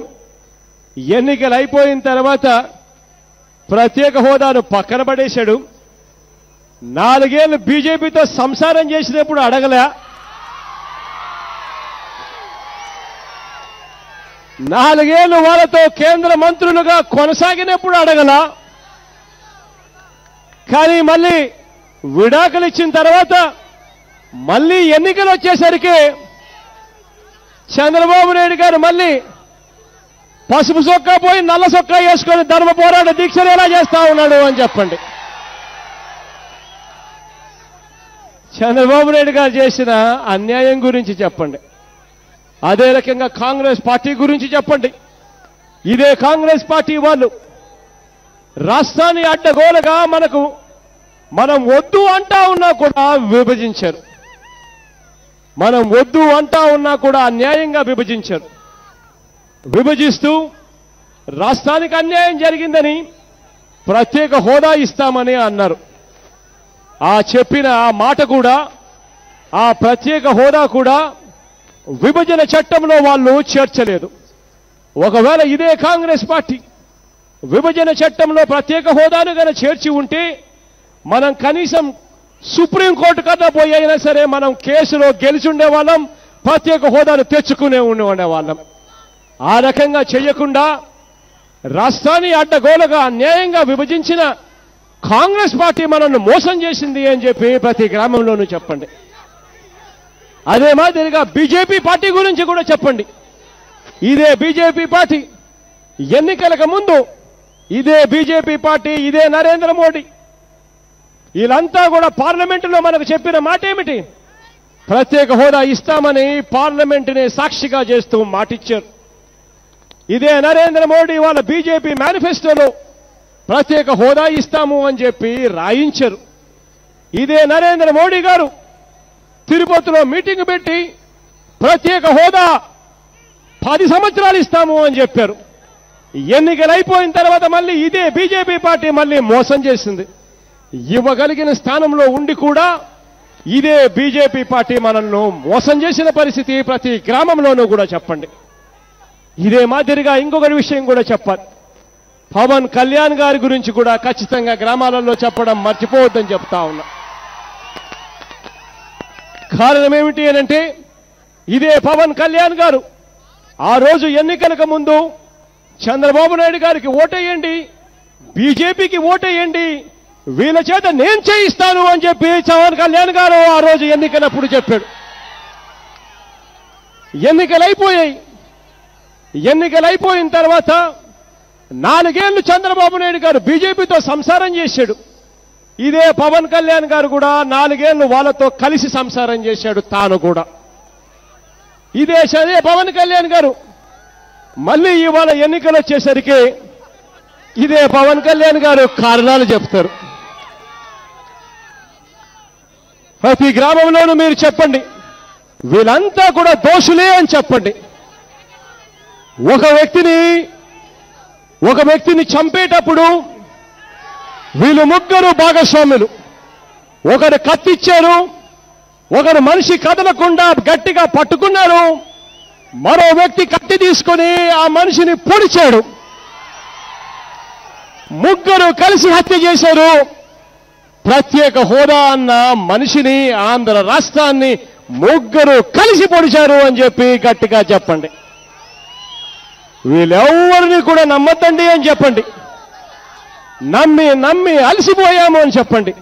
ఎన్నికలు అయిపోయిన తర్వాత ప్రత్యేక హోదాను పక్కన పడేశాడు. 4 ఏళ్లు బీజేపీతో సంసారం చేసినప్పుడు అడగలే, 4 ఏళ్లు వాళ్ళతో కేంద్ర మంత్రులుగా కొనసాగినప్పుడు అడగలా. కానీ మళ్ళీ విడాకులు ఇచ్చిన తర్వాత మళ్ళీ ఎన్నికలు వచ్చేసరికి చంద్రబాబు నాయుడు గారు మళ్ళీ పసుపు సొక్కా పోయి నల్ల సొక్కా వేసుకొని ధర్మ పోరాట దీక్షలు ఎలా చేస్తా ఉన్నాడు అని చెప్పండి. చంద్రబాబు నాయుడు గారు చేసిన అన్యాయం గురించి చెప్పండి. అదే రకంగా కాంగ్రెస్ పార్టీ గురించి చెప్పండి. ఇదే కాంగ్రెస్ పార్టీ వాళ్ళు రాష్ట్రాన్ని అడ్డగోలుగా మనం వద్దు అంటా ఉన్నా కూడా విభజించారు. మనం వద్దు అంటా ఉన్నా కూడా అన్యాయంగా విభజించారు. విభజిస్తూ రాష్ట్రానికి అన్యాయం జరిగిందని ప్రత్యేక హోదా ఇస్తామని అన్నారు. ఆ చెప్పిన ఆ మాట కూడా, ఆ ప్రత్యేక హోదా కూడా విభజన చట్టంలో వాళ్ళు చేర్చలేదు. ఒకవేళ ఇదే కాంగ్రెస్ పార్టీ విభజన చట్టంలో ప్రత్యేక హోదాను గన చేర్చి ఉంటే మనం కనీసం సుప్రీంకోర్టు కన్నా పోయి అయినా సరే మనం కేసులో గెలిచుండే వాళ్ళం, ప్రత్యేక హోదాను తెచ్చుకునే ఉండేవాళ్ళం. ఆ రకంగా చేయకుండా రాష్ట్రాన్ని అడ్డగోలుగా అన్యాయంగా విభజించిన కాంగ్రెస్ పార్టీ మనల్ని మోసం చేసింది అని చెప్పి ప్రతి గ్రామంలోనూ చెప్పండి. అదే మాదిరిగా బీజేపీ పార్టీ గురించి కూడా చెప్పండి. ఇదే బీజేపీ పార్టీ ఎన్నికలకు ముందు ఇదే బీజేపీ పార్టీ, ఇదే నరేంద్ర మోడీ వీళ్ళంతా కూడా పార్లమెంటులో మనకు చెప్పిన మాట ఏమిటి? ప్రత్యేక హోదా ఇస్తామని పార్లమెంటుని సాక్షిగా చేస్తూ మాటిచ్చారు. ఇదే నరేంద్ర మోడీ వాళ్ళ బీజేపీ మేనిఫెస్టోలో ప్రత్యేక హోదా ఇస్తాము అని చెప్పి రాయించారు. ఇదే నరేంద్ర మోడీ గారు తిరుపతిలో మీటింగ్ పెట్టి ప్రత్యేక హోదా 10 సంవత్సరాలు ఇస్తాము అని చెప్పారు. ఎన్నికలు అయిపోయిన తర్వాత మళ్ళీ ఇదే బీజేపీ పార్టీ మళ్ళీ మోసం చేసింది. ఇవ్వగలిగిన స్థానంలో ఉండి కూడా ఇదే బీజేపీ పార్టీ మనల్ని మోసం చేసిన పరిస్థితి ప్రతి గ్రామంలోనూ కూడా చెప్పండి. ఇదే మాదిరిగా ఇంకొక విషయం కూడా చెప్పాలి. పవన్ కళ్యాణ్ గారి గురించి కూడా ఖచ్చితంగా గ్రామాలలో చెప్పడం మర్చిపోవద్దని చెప్తా ఉన్నా. కారణం ఏమిటి అనంటే ఇదే పవన్ కళ్యాణ్ గారు ఆ రోజు ఎన్నికలకు ముందు చంద్రబాబు నాయుడు గారికి ఓటేయండి, బీజేపీకి ఓటేయండి, వీళ్ళ చేత నేను చేయిస్తాను అని చెప్పి పవన్ కళ్యాణ్ గారు ఆ రోజు ఎన్నికలప్పుడు చెప్పాడు. ఎన్నికలైపోయిన తర్వాత 4 ఏళ్లు చంద్రబాబు నాయుడు గారు బీజేపీతో సంసారం చేశాడు. ఇదే పవన్ కళ్యాణ్ గారు కూడా 4 ఏళ్లు వాళ్ళతో కలిసి సంసారం చేశాడు తాను కూడా. ఇదే పవన్ కళ్యాణ్ గారు మళ్ళీ ఇవాళ ఎన్నికలు వచ్చేసరికి ఇదే పవన్ కళ్యాణ్ గారు కారణాలు చెప్తారు. ప్రతి గ్రామంలోనూ మీరు చెప్పండి, వీళ్ళంతా కూడా దోషులే అని చెప్పండి. ఒక వ్యక్తిని చంపేటప్పుడు వీళ్ళు ముగ్గురు భాగస్వాములు. ఒకరు కత్తిచ్చారు, ఒకరు మనిషి కదలకుండా గట్టిగా పట్టుకున్నారు, మరో వ్యక్తి కత్తి తీసుకొని ఆ మనిషిని పొడిచాడు. ముగ్గురు కలిసి హత్య చేశారు. ప్రత్యేక హోదా అన్న మనిషిని, ఆంధ్ర రాష్ట్రాన్ని ముగ్గురు కలిసి పొడిచారు అని చెప్పి గట్టిగా చెప్పండి. వీళ్ళెవ్వరిని కూడా నమ్మద్దండి అని చెప్పండి. నమ్మి అలసిపోయాము అని చెప్పండి.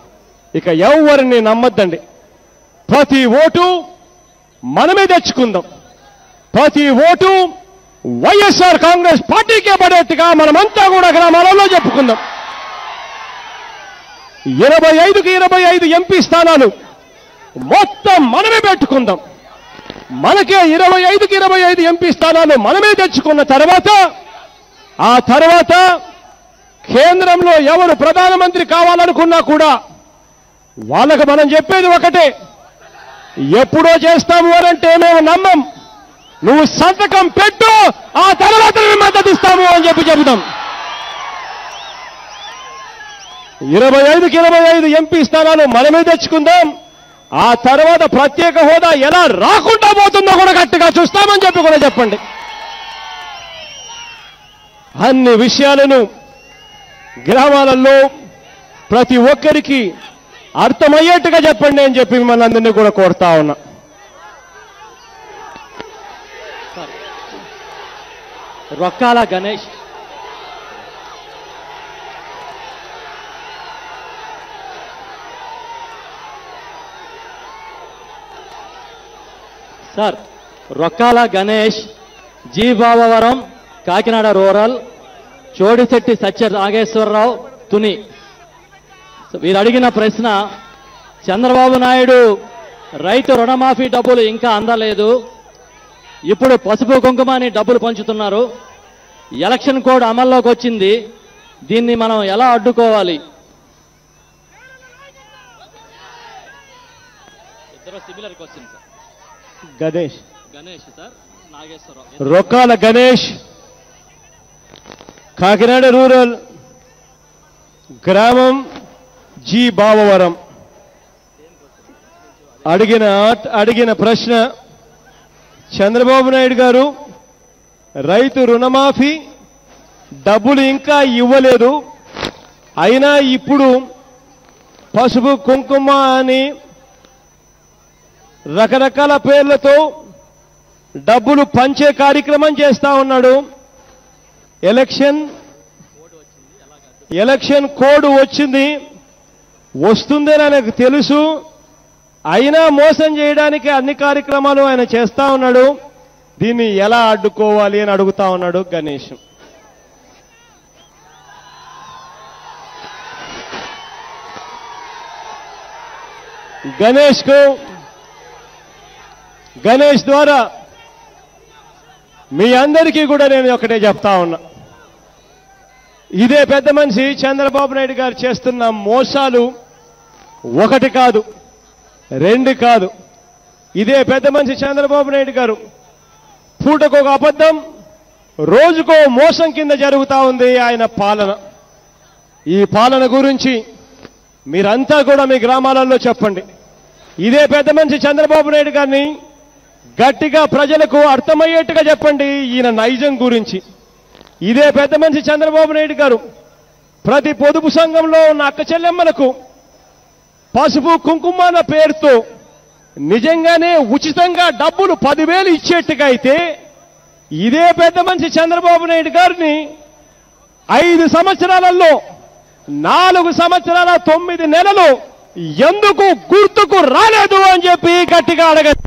ఇక ఎవరిని నమ్మద్దండి. ప్రతి ఓటు మనమే తెచ్చుకుందాం. ప్రతి ఓటు వైఎస్ఆర్ కాంగ్రెస్ పార్టీకే పడేట్టుగా మనమంతా కూడా గ్రామాలలో చెప్పుకుందాం. 25కి 25 ఎంపీ స్థానాలు మొత్తం మనమే పెట్టుకుందాం. మనకే 25కి 25 ఎంపీ స్థానాలు మనమే తెచ్చుకున్న తర్వాత ఆ తర్వాత కేంద్రంలో ఎవరు ప్రధానమంత్రి కావాలనుకున్నా కూడా వాళ్ళకు మనం చెప్పేది ఒకటే, ఎప్పుడో చేస్తాము అనంటే మేము నమ్మం. నువ్వు సంతకం పెట్టు, ఆ తర్వాత మేము మద్దతు ఇస్తాము అని చెబుతాం. 25కి 25 ఎంపీ స్థానాలు మనమే తెచ్చుకుందాం. ఆ తర్వాత ప్రత్యేక హోదా ఎలా రాకుండా పోతుందో కూడా గట్టిగా చూస్తామని చెప్పి కూడా చెప్పండి. అన్ని విషయాలను గ్రామాలలో ప్రతి ఒక్కరికి అర్థమయ్యేట్టుగా చెప్పండి అని చెప్పి మిమ్మల్ని అందరినీ కూడా కోరుతా ఉన్నా. Rokkala Ganesh sir, Rokkala Ganesh, G Bavavaram, Kakinada rural, Chodisetti Satya Nageswararao, Tuni. వీరు అడిగిన ప్రశ్న, చంద్రబాబు నాయుడు రైతు రుణమాఫీ డబ్బులు ఇంకా అందలేదు, ఇప్పుడు పసుపు కుంకుమని డబ్బులు పంచుతున్నారు, ఎలక్షన్ కోడ్ అమల్లోకి వచ్చింది, దీన్ని మనం ఎలా అడ్డుకోవాలి? ఇద్దరు similar question sir. Ganesh sir, Nageswararao. Rokkala Ganesh, Kakinada rural, గ్రామం జీ బావవరం. అడిగిన ప్రశ్న, చంద్రబాబు నాయుడు గారు రైతు రుణమాఫీ డబ్బులు ఇంకా ఇవ్వలేదు, అయినా ఇప్పుడు పసుపు కుంకుమ అని రకరకాల పేర్లతో డబ్బులు పంచే కార్యక్రమం చేస్తా ఉన్నాడు. ఎలక్షన్ కోడ్ వచ్చింది, వస్తుందని ఆయనకు తెలుసు, అయినా మోసం చేయడానికి అన్ని కార్యక్రమాలు ఆయన చేస్తా ఉన్నాడు. దీన్ని ఎలా అడ్డుకోవాలి అని అడుగుతా ఉన్నాడు గణేష్. గణేష్ ద్వారా మీ అందరికీ కూడా నేను ఒకటే చెప్తా ఉన్నా, ఇదే పెద్ద మనిషి చంద్రబాబు నాయుడు గారు చేస్తున్న మోసాలు ఒకటి కాదు, రెండు కాదు. ఇదే పెద్ద మనిషి చంద్రబాబు నాయుడు గారు పూటకు ఒక అబద్ధం, రోజుకో మోసం కింద జరుగుతా ఉంది ఆయన పాలన. ఈ పాలన గురించి మీరంతా కూడా మీ గ్రామాలలో చెప్పండి. ఇదే పెద్ద మనిషి చంద్రబాబు నాయుడు గారిని గట్టిగా ప్రజలకు అర్థమయ్యేట్టుగా చెప్పండి ఈయన నైజం గురించి. ఇదే పెద్ద మనిషి చంద్రబాబు నాయుడు గారు ప్రతి పొదుపు సంఘంలో ఉన్న అక్క చెల్లెమ్మలకు పసుపు కుంకుమ పేరుతో నిజంగానే ఉచితంగా డబ్బులు 10,000 ఇచ్చేట్టుగా అయితే, ఇదే పెద్ద మనిషి చంద్రబాబు నాయుడు గారిని 5 సంవత్సరాలలో 4 సంవత్సరాల 9 నెలలు ఎందుకు గుర్తుకు రాలేదు అని చెప్పి గట్టిగా అడగండి.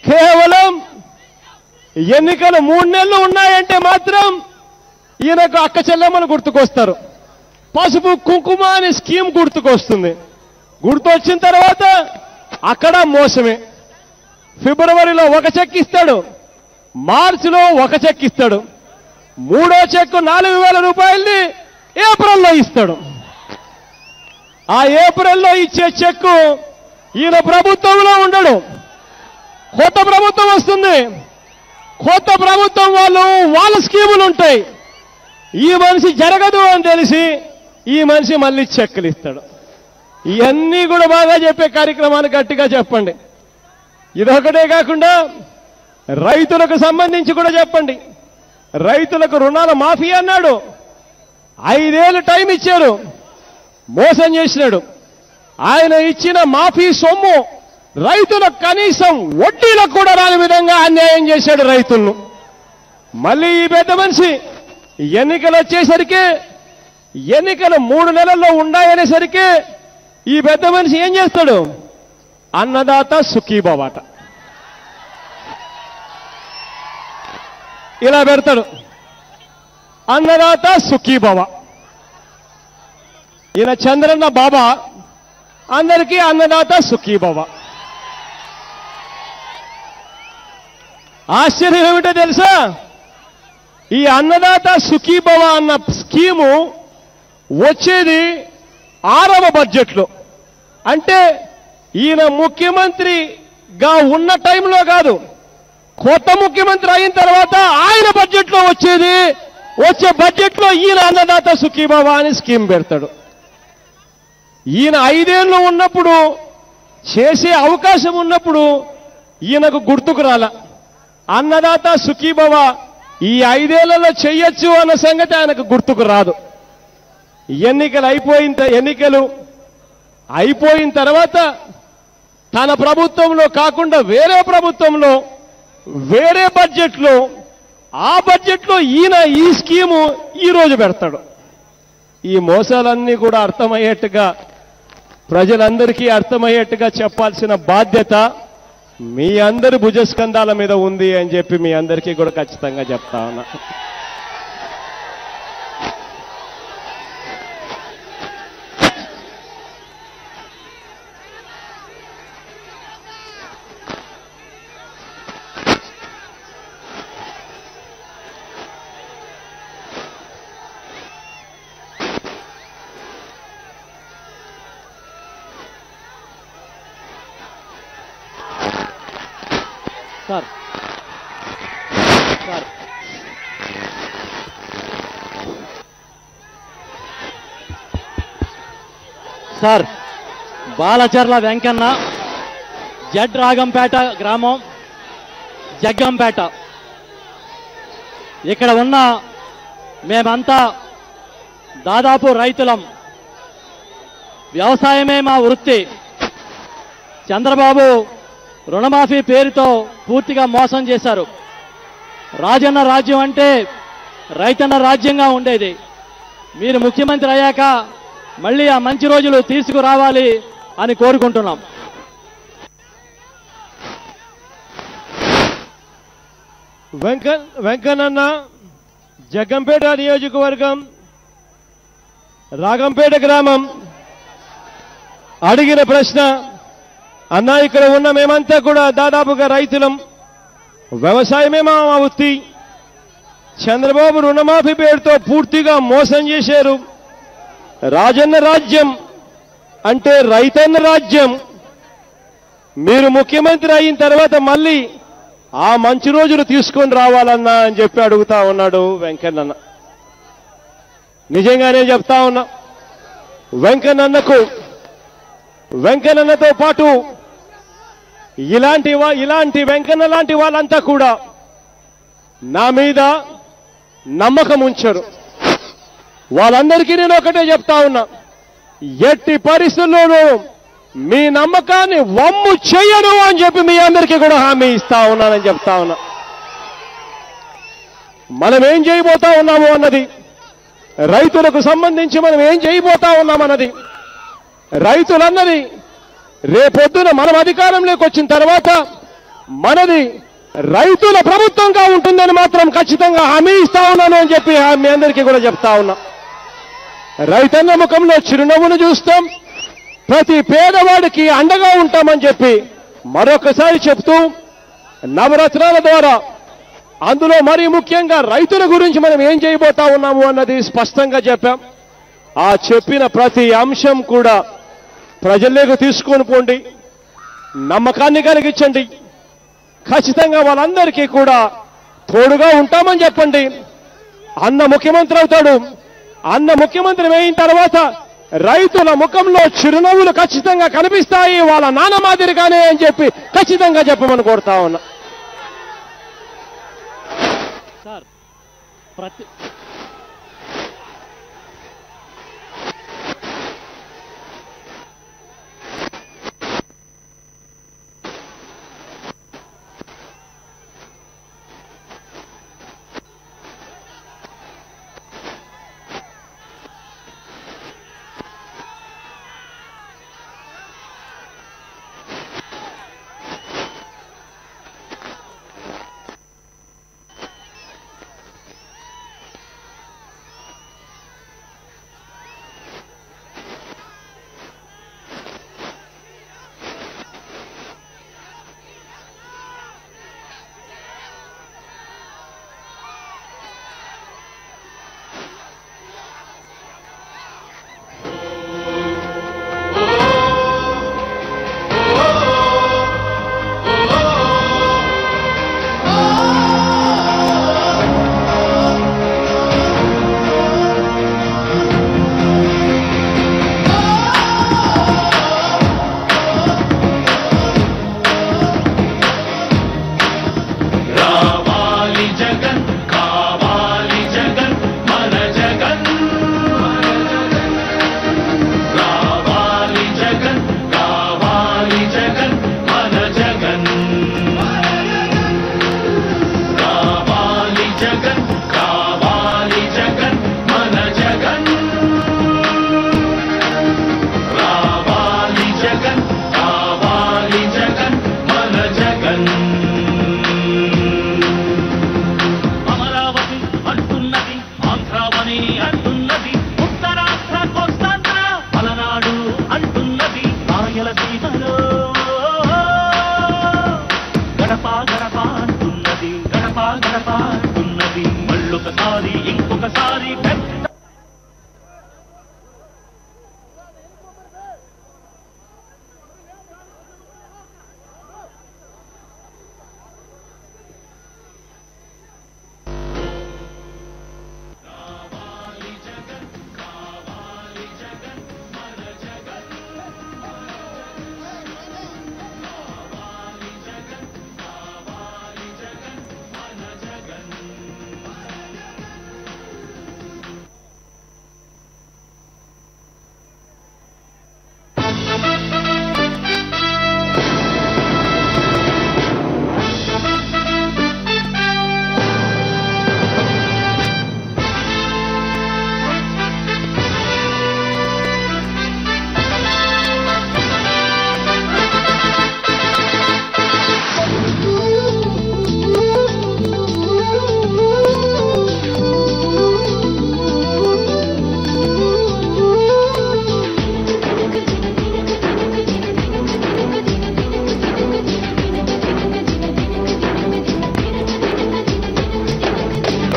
కేవలం ఎన్నికలు 3 నెలలు ఉన్నాయంటే మాత్రం ఈయనకు అక్క చెల్లెమ్మలు గుర్తుకొస్తారు, పసుపు కుంకుమ అనే స్కీమ్ గుర్తుకొస్తుంది. గుర్తొచ్చిన తర్వాత అక్కడ మోసమే. ఫిబ్రవరిలో ఒక చెక్ ఇస్తాడు, మార్చిలో ఒక చెక్ ఇస్తాడు, 3వ చెక్ 4,000 రూపాయల్ని ఏప్రిల్లో ఇస్తాడు. ఆ ఏప్రిల్లో ఇచ్చే చెక్కు ఈయన ప్రభుత్వంలో ఉండడు, కొత్త ప్రభుత్వం వస్తుంది, కొత్త ప్రభుత్వం వాళ్ళ స్కీములు ఉంటాయి. ఈ మనిషి జరగదు అని తెలిసి ఈ మనిషి మళ్ళీ చెక్కులు ఇస్తాడు. ఇవన్నీ కూడా బాగా చెప్పే కార్యక్రమాలు గట్టిగా చెప్పండి. ఇదొకటే కాకుండా రైతులకు సంబంధించి కూడా చెప్పండి. రైతులకు రుణాల మాఫీ అన్నాడు, 5 ఏళ్ళు టైం ఇచ్చారు, మోసం చేసినాడు. ఆయన ఇచ్చిన మాఫీ సొమ్ము రైతులకు కనీసం వడ్డీలకు కూడా రాని విధంగా అన్యాయం చేశాడు రైతులను. మళ్ళీ ఈ పెద్ద మనిషి ఎన్నికలు వచ్చేసరికి, ఎన్నికలు 3 నెలల్లో ఉన్నాయనేసరికి ఈ పెద్ద మనిషి ఏం చేస్తాడు, అన్నదాత సుఖీభవట. ఇలా పెడతాడు, అన్నదాత సుఖీభవ. ఈయన చంద్రన్న బాబా, అందరికీ అన్నదాత సుఖీభవ. ఆశ్చర్యం ఏమిటో తెలుసా, ఈ అన్నదాత సుఖీభవ అన్న స్కీము వచ్చేది 6వ బడ్జెట్లో. అంటే ఈయన ముఖ్యమంత్రిగా ఉన్న టైంలో కాదు, కొత్త ముఖ్యమంత్రి అయిన తర్వాత ఆయన బడ్జెట్లో వచ్చే బడ్జెట్లో ఈయన అన్నదాత సుఖీభవ అని స్కీమ్ పెడతాడు. ఈయన 5 ఏళ్ళు ఉన్నప్పుడు చేసే అవకాశం ఉన్నప్పుడు ఈయనకు గుర్తుకు రాల అన్నదాత సుఖీభవ ఈ 5 ఏళ్లలో చెయ్యొచ్చు అన్న సంగతి ఆయనకు గుర్తుకు రాదు. ఎన్నికలు అయిపోయిన తర్వాత తన ప్రభుత్వంలో కాకుండా వేరే ప్రభుత్వంలో వేరే బడ్జెట్లో ఆ బడ్జెట్లో ఈయన ఈ స్కీము ఈరోజు పెడతాడు. ఈ మోసాలన్నీ కూడా అర్థమయ్యేట్టుగా, ప్రజలందరికీ అర్థమయ్యేట్టుగా చెప్పాల్సిన బాధ్యత మీ అందరి భుజస్కంధాల మీద ఉంది అని చెప్పి మీ అందరికీ కూడా ఖచ్చితంగా చెప్తా ఉన్నా. Sir sir Balacharla Venkanna, Z Ragampeta గ్రామం, జగ్గంపేట. ఇక్కడ ఉన్న మేమంతా దాదాపు రైతులం. వ్యవసాయమే మా వృత్తి. చంద్రబాబు రుణమాఫీ పేరుతో పూర్తిగా మోసం చేశారు. రాజన్న రాజ్యం అంటే రైతన్న రాజ్యంగా ఉండేది. మీరు ముఖ్యమంత్రి అయ్యాక మళ్ళీ ఆ మంచి రోజులు తీసుకురావాలి అని కోరుకుంటున్నాం. వెంకన్న, జగ్గంపేట నియోజకవర్గం, రాగంపేట గ్రామం అడిగిన ప్రశ్న, అన్నా ఇక్కడ ఉన్న మేమంతా కూడా దాదాపుగా రైతులం, వ్యవసాయమే మా వృత్తి. చంద్రబాబు రుణమాఫీ పేరుతో పూర్తిగా మోసం చేశారు. రాజన్న రాజ్యం అంటే రైతన్న రాజ్యం. మీరు ముఖ్యమంత్రి అయిన తర్వాత మళ్ళీ ఆ మంచి రోజులు తీసుకొని రావాలన్నా అని చెప్పి అడుగుతా ఉన్నాడు వెంకన్న. నిజంగానే చెప్తా ఉన్నా, వెంకన్నతో పాటు ఇలాంటి వెంకన్న లాంటి వాళ్ళంతా కూడా నా మీద నమ్మకం ఉంచారు. వాళ్ళందరికీ నేను ఒకటే చెప్తా ఉన్నా, ఎట్టి పరిస్థితుల్లోనూ మీ నమ్మకాన్ని వమ్ము చెయ్యను అని చెప్పి మీ అందరికీ కూడా హామీ ఇస్తా ఉన్నానని చెప్తా ఉన్నా. మనం ఏం చేయబోతా ఉన్నాము అన్నది, రైతులకు సంబంధించి మనం ఏం చేయబోతా ఉన్నామన్నది, రైతులన్నది రేపొద్దున మనం అధికారంలోకి వచ్చిన తర్వాత మనది రైతుల ప్రభుత్వంగా ఉంటుందని మాత్రం ఖచ్చితంగా హామీ ఇస్తా ఉన్నాను అని చెప్పి మీ అందరికీ కూడా చెప్తా ఉన్నా. రైతన్న ముఖంలో చిరునవ్వును చూస్తాం, ప్రతి పేదవాడికి అండగా ఉంటామని చెప్పి మరొకసారి చెప్తూ, నవరత్నాల ద్వారా అందులో మరీ ముఖ్యంగా రైతుల గురించి మనం ఏం చేయబోతా ఉన్నాము అన్నది స్పష్టంగా చెప్పాం. ఆ చెప్పిన ప్రతి అంశం కూడా ప్రజల్లోకి తీసుకొని పోండి, నమ్మకాన్ని కలిగించండి. ఖచ్చితంగా వాళ్ళందరికీ కూడా తోడుగా ఉంటామని చెప్పండి. అన్న ముఖ్యమంత్రి అవుతాడు. అన్న ముఖ్యమంత్రి అయిన తర్వాత రైతుల ముఖంలో చిరునవ్వులు ఖచ్చితంగా కనిపిస్తాయి, వాళ్ళ నాన్న మాదిరిగానే అని చెప్పి ఖచ్చితంగా చెప్పమని కోరుతా ఉన్నా. సార్ ఒకసారి ఇంకొకసారి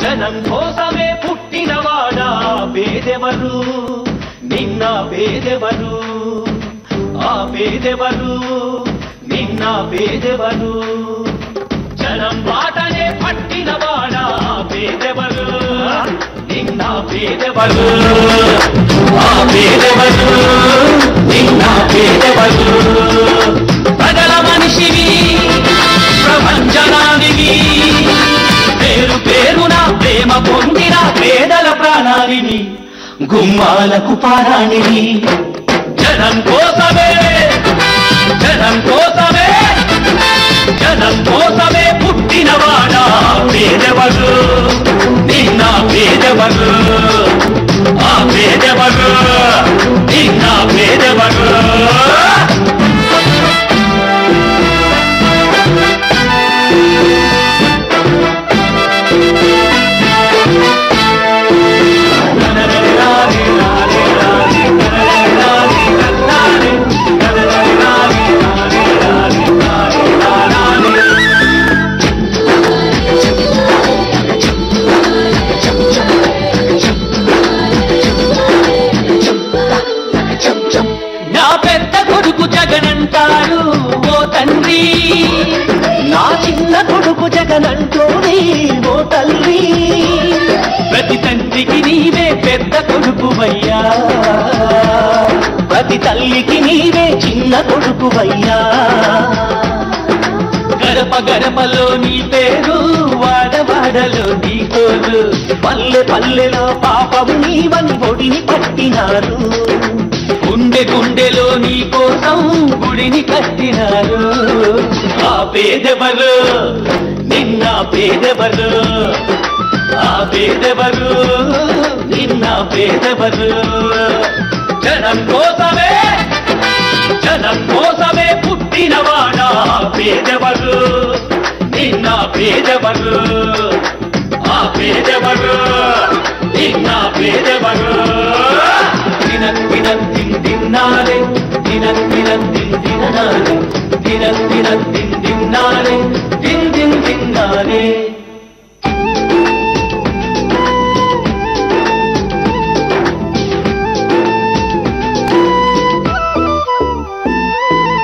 జనం కోసమే పుట్టినవాడా పేదెవరు నిన్న పేదెవరు ఆ పేదెవరు నిన్న పేదెవరు జనం బాటనే పట్టినవాడా పేదెవరు నిన్న పేదెవరు ఆ పేదెవరు నిన్న పేదెవరు ప్రజల మనిషివి ప్రపంచనానివి పేరు పేరున ప్రేమ పొందిన పేదల ప్రాణాలిని గుమ్మాలకు పారాణిని జనం కోసమే జనం కోసమే జనం కోసమే పుట్టినవాడా పేదెవరు నిన్న పేదెవరు ఆ పేదెవరు నిన్న పేదెవరు జగనంటారు ఓ తండ్రి నా చిన్న కొడుకు జగనంటోని ఓ తల్లి ప్రతి తండ్రికి నీవే పెద్ద కొడుకువయ్యా ప్రతి తల్లికి నీవే చిన్న కొడుకువయ్యా గడప గడపలో నీ పేరు వాడవాడలో నీ తోడు పల్లె పల్లెలో పాపము నీవని ఒడిని పట్టినారు గుండె గుండెలో నీ కోసం గుడిని కట్టినారు ఆ పేదెవరు నిన్న పేదెవరు ఆ పేదెవరు నిన్న పేదెవరు జనం కోసమే పుట్టినవాడా పేదెవరు నిన్న పేదెవరు ఆ పేదెవరు నిన్న పేదెవరు తిన్నారే తిన్నారే తిన్నారే తిన్నారే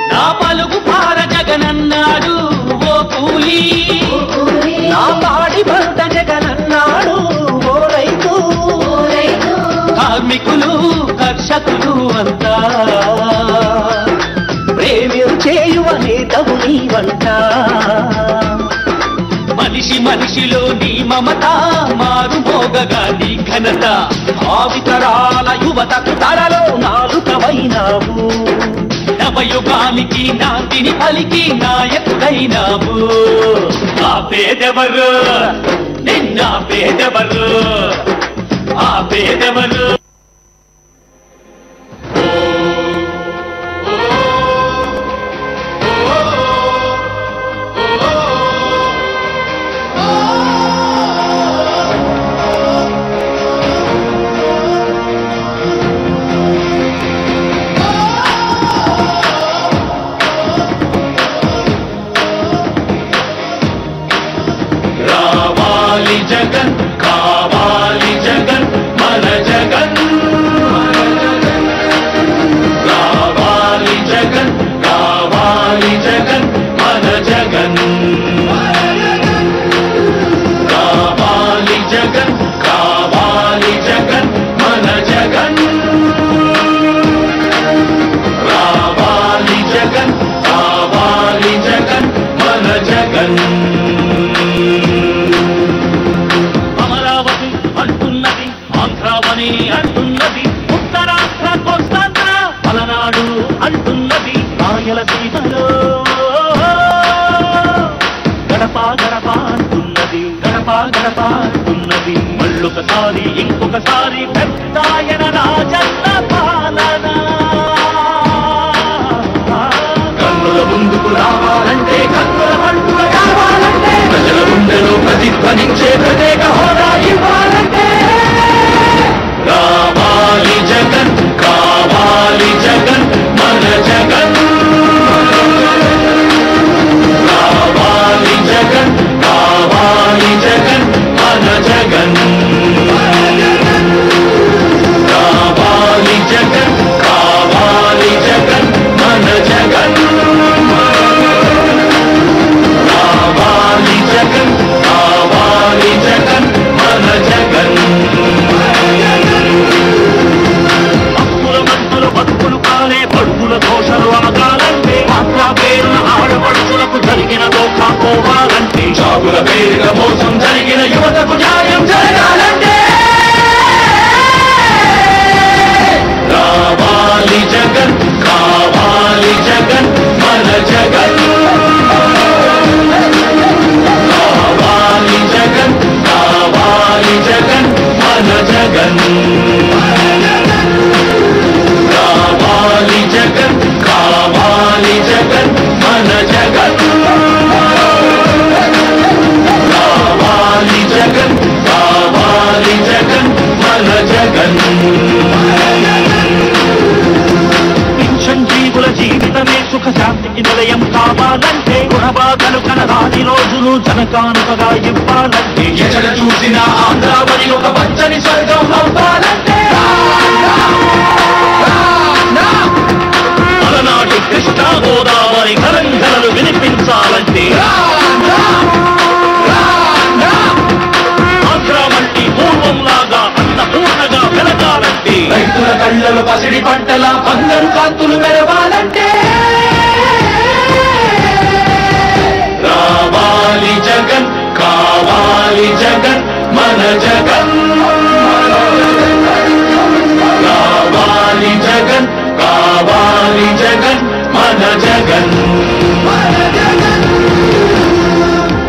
నా పలుకు పార జగనన్నాడు ఓ కూలి నా పాడి పంట జగనన్నాడు ఓ రైతు కార్మికులు కర్షకులు అంతా ప్రేమించేయువ నేతవు నీవంట మనిషి మనిషిలో నీ మమత మారు మోగగా నీ ఘనత భావితరాల యువతకు తరలో నాలుకవైనావు నవయుగానికి నాందిని పలికి నాయకుడైనావు ఆ పేదెవరు నిన్న పేదెవరు ఆ పేదెవరు జగన్ కావాలి గడపాడుతున్నది మళ్ళొకసారి ఇంకొకసారి పెద్దాయన రాజన్న పాలన కన్నుల ముందుకు రావాలంటే కన్నుల పండుగ కావాలంటే ప్రజల గుండెలో ప్రతిధ్వనించే ప్రత్యేక హోదా ఇవ్వాలంటే కావాలి జగన్ కావాలి జగన్ మన జగన్ కావాలి జగన్ కావాలి జగన్ మన జగన్ కావాలి జగన్ కావాలి జగన్ మన జగన్ కావాలి జగన్ కావాలి జగన్ మన జగన్ భక్తుల మంతుల బతుకులు కాలే పడుకుల దోషలు ఆగాలంటే మాత్రా పేరున ఆడపడుచులకు జరిగిన దోఖా పోవాలంటే చాగుల పేరున మోసం జరిగిన యువతకు న్యాయం జరగాలంటే కావాలి జగన్ కావాలి జగన్ మన జగన్ కావాలి జగన్ కావాలి జగన్ మన జగన్ కావాలి జగన్ కావాలి జగన్ మన జగన్ కావాలి జగన్ కావాలి జగన్ మన జగన్ పింఛన్ జీవుల జీవితమే సుఖ శాంతికి నిలయం కావాలంటే గుణబాధలు కనరాని రోజులు జనకానుకగా ఇవ్వాలంటే ఎక్కడ చూసినా ఆంధ్రావళి ఒక పచ్చని స్వర్గం అవ్వాలంటే అలనాటి కృష్ణా గోదావరి కలంకరలు వినిపించాలంటే ఆంధ్రావంటి పూర్వంలాగా అన్నపూర్ణగా వెలగాలంటే రైతుల కళ్ళలో పసిడి పంటల బంగారు కాంతులు మెరవాలంటే రావాలి జగన్ కావాలి జగన్ మన జగన్ కావాలి జగన్ కావాలి జగన్ మన జగన్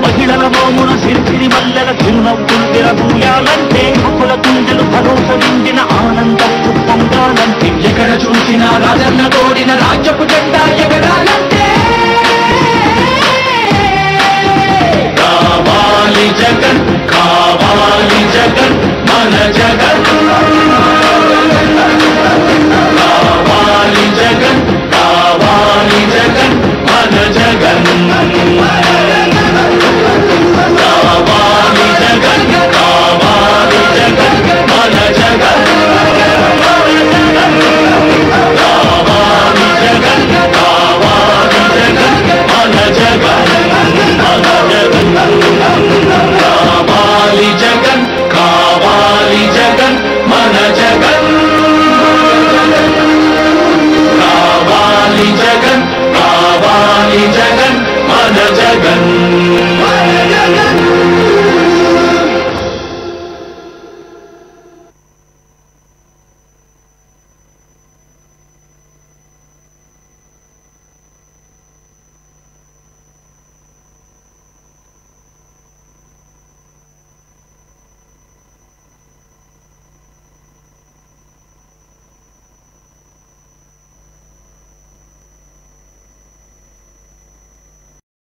మహిళల మోమున సిరిసిరి మల్లెల చిరునవ్వులు విరబూయాలంటే హక్కుల గుండెలు భరోస నిండిన ఆనందం పొంగాలంటే ఎక్కడ చూసినా రాజన్న తోడిన రాజ్యపు జెండా ఎగరాలంటే కావాలి జగన్ కావాలి జగన్ మన జగన్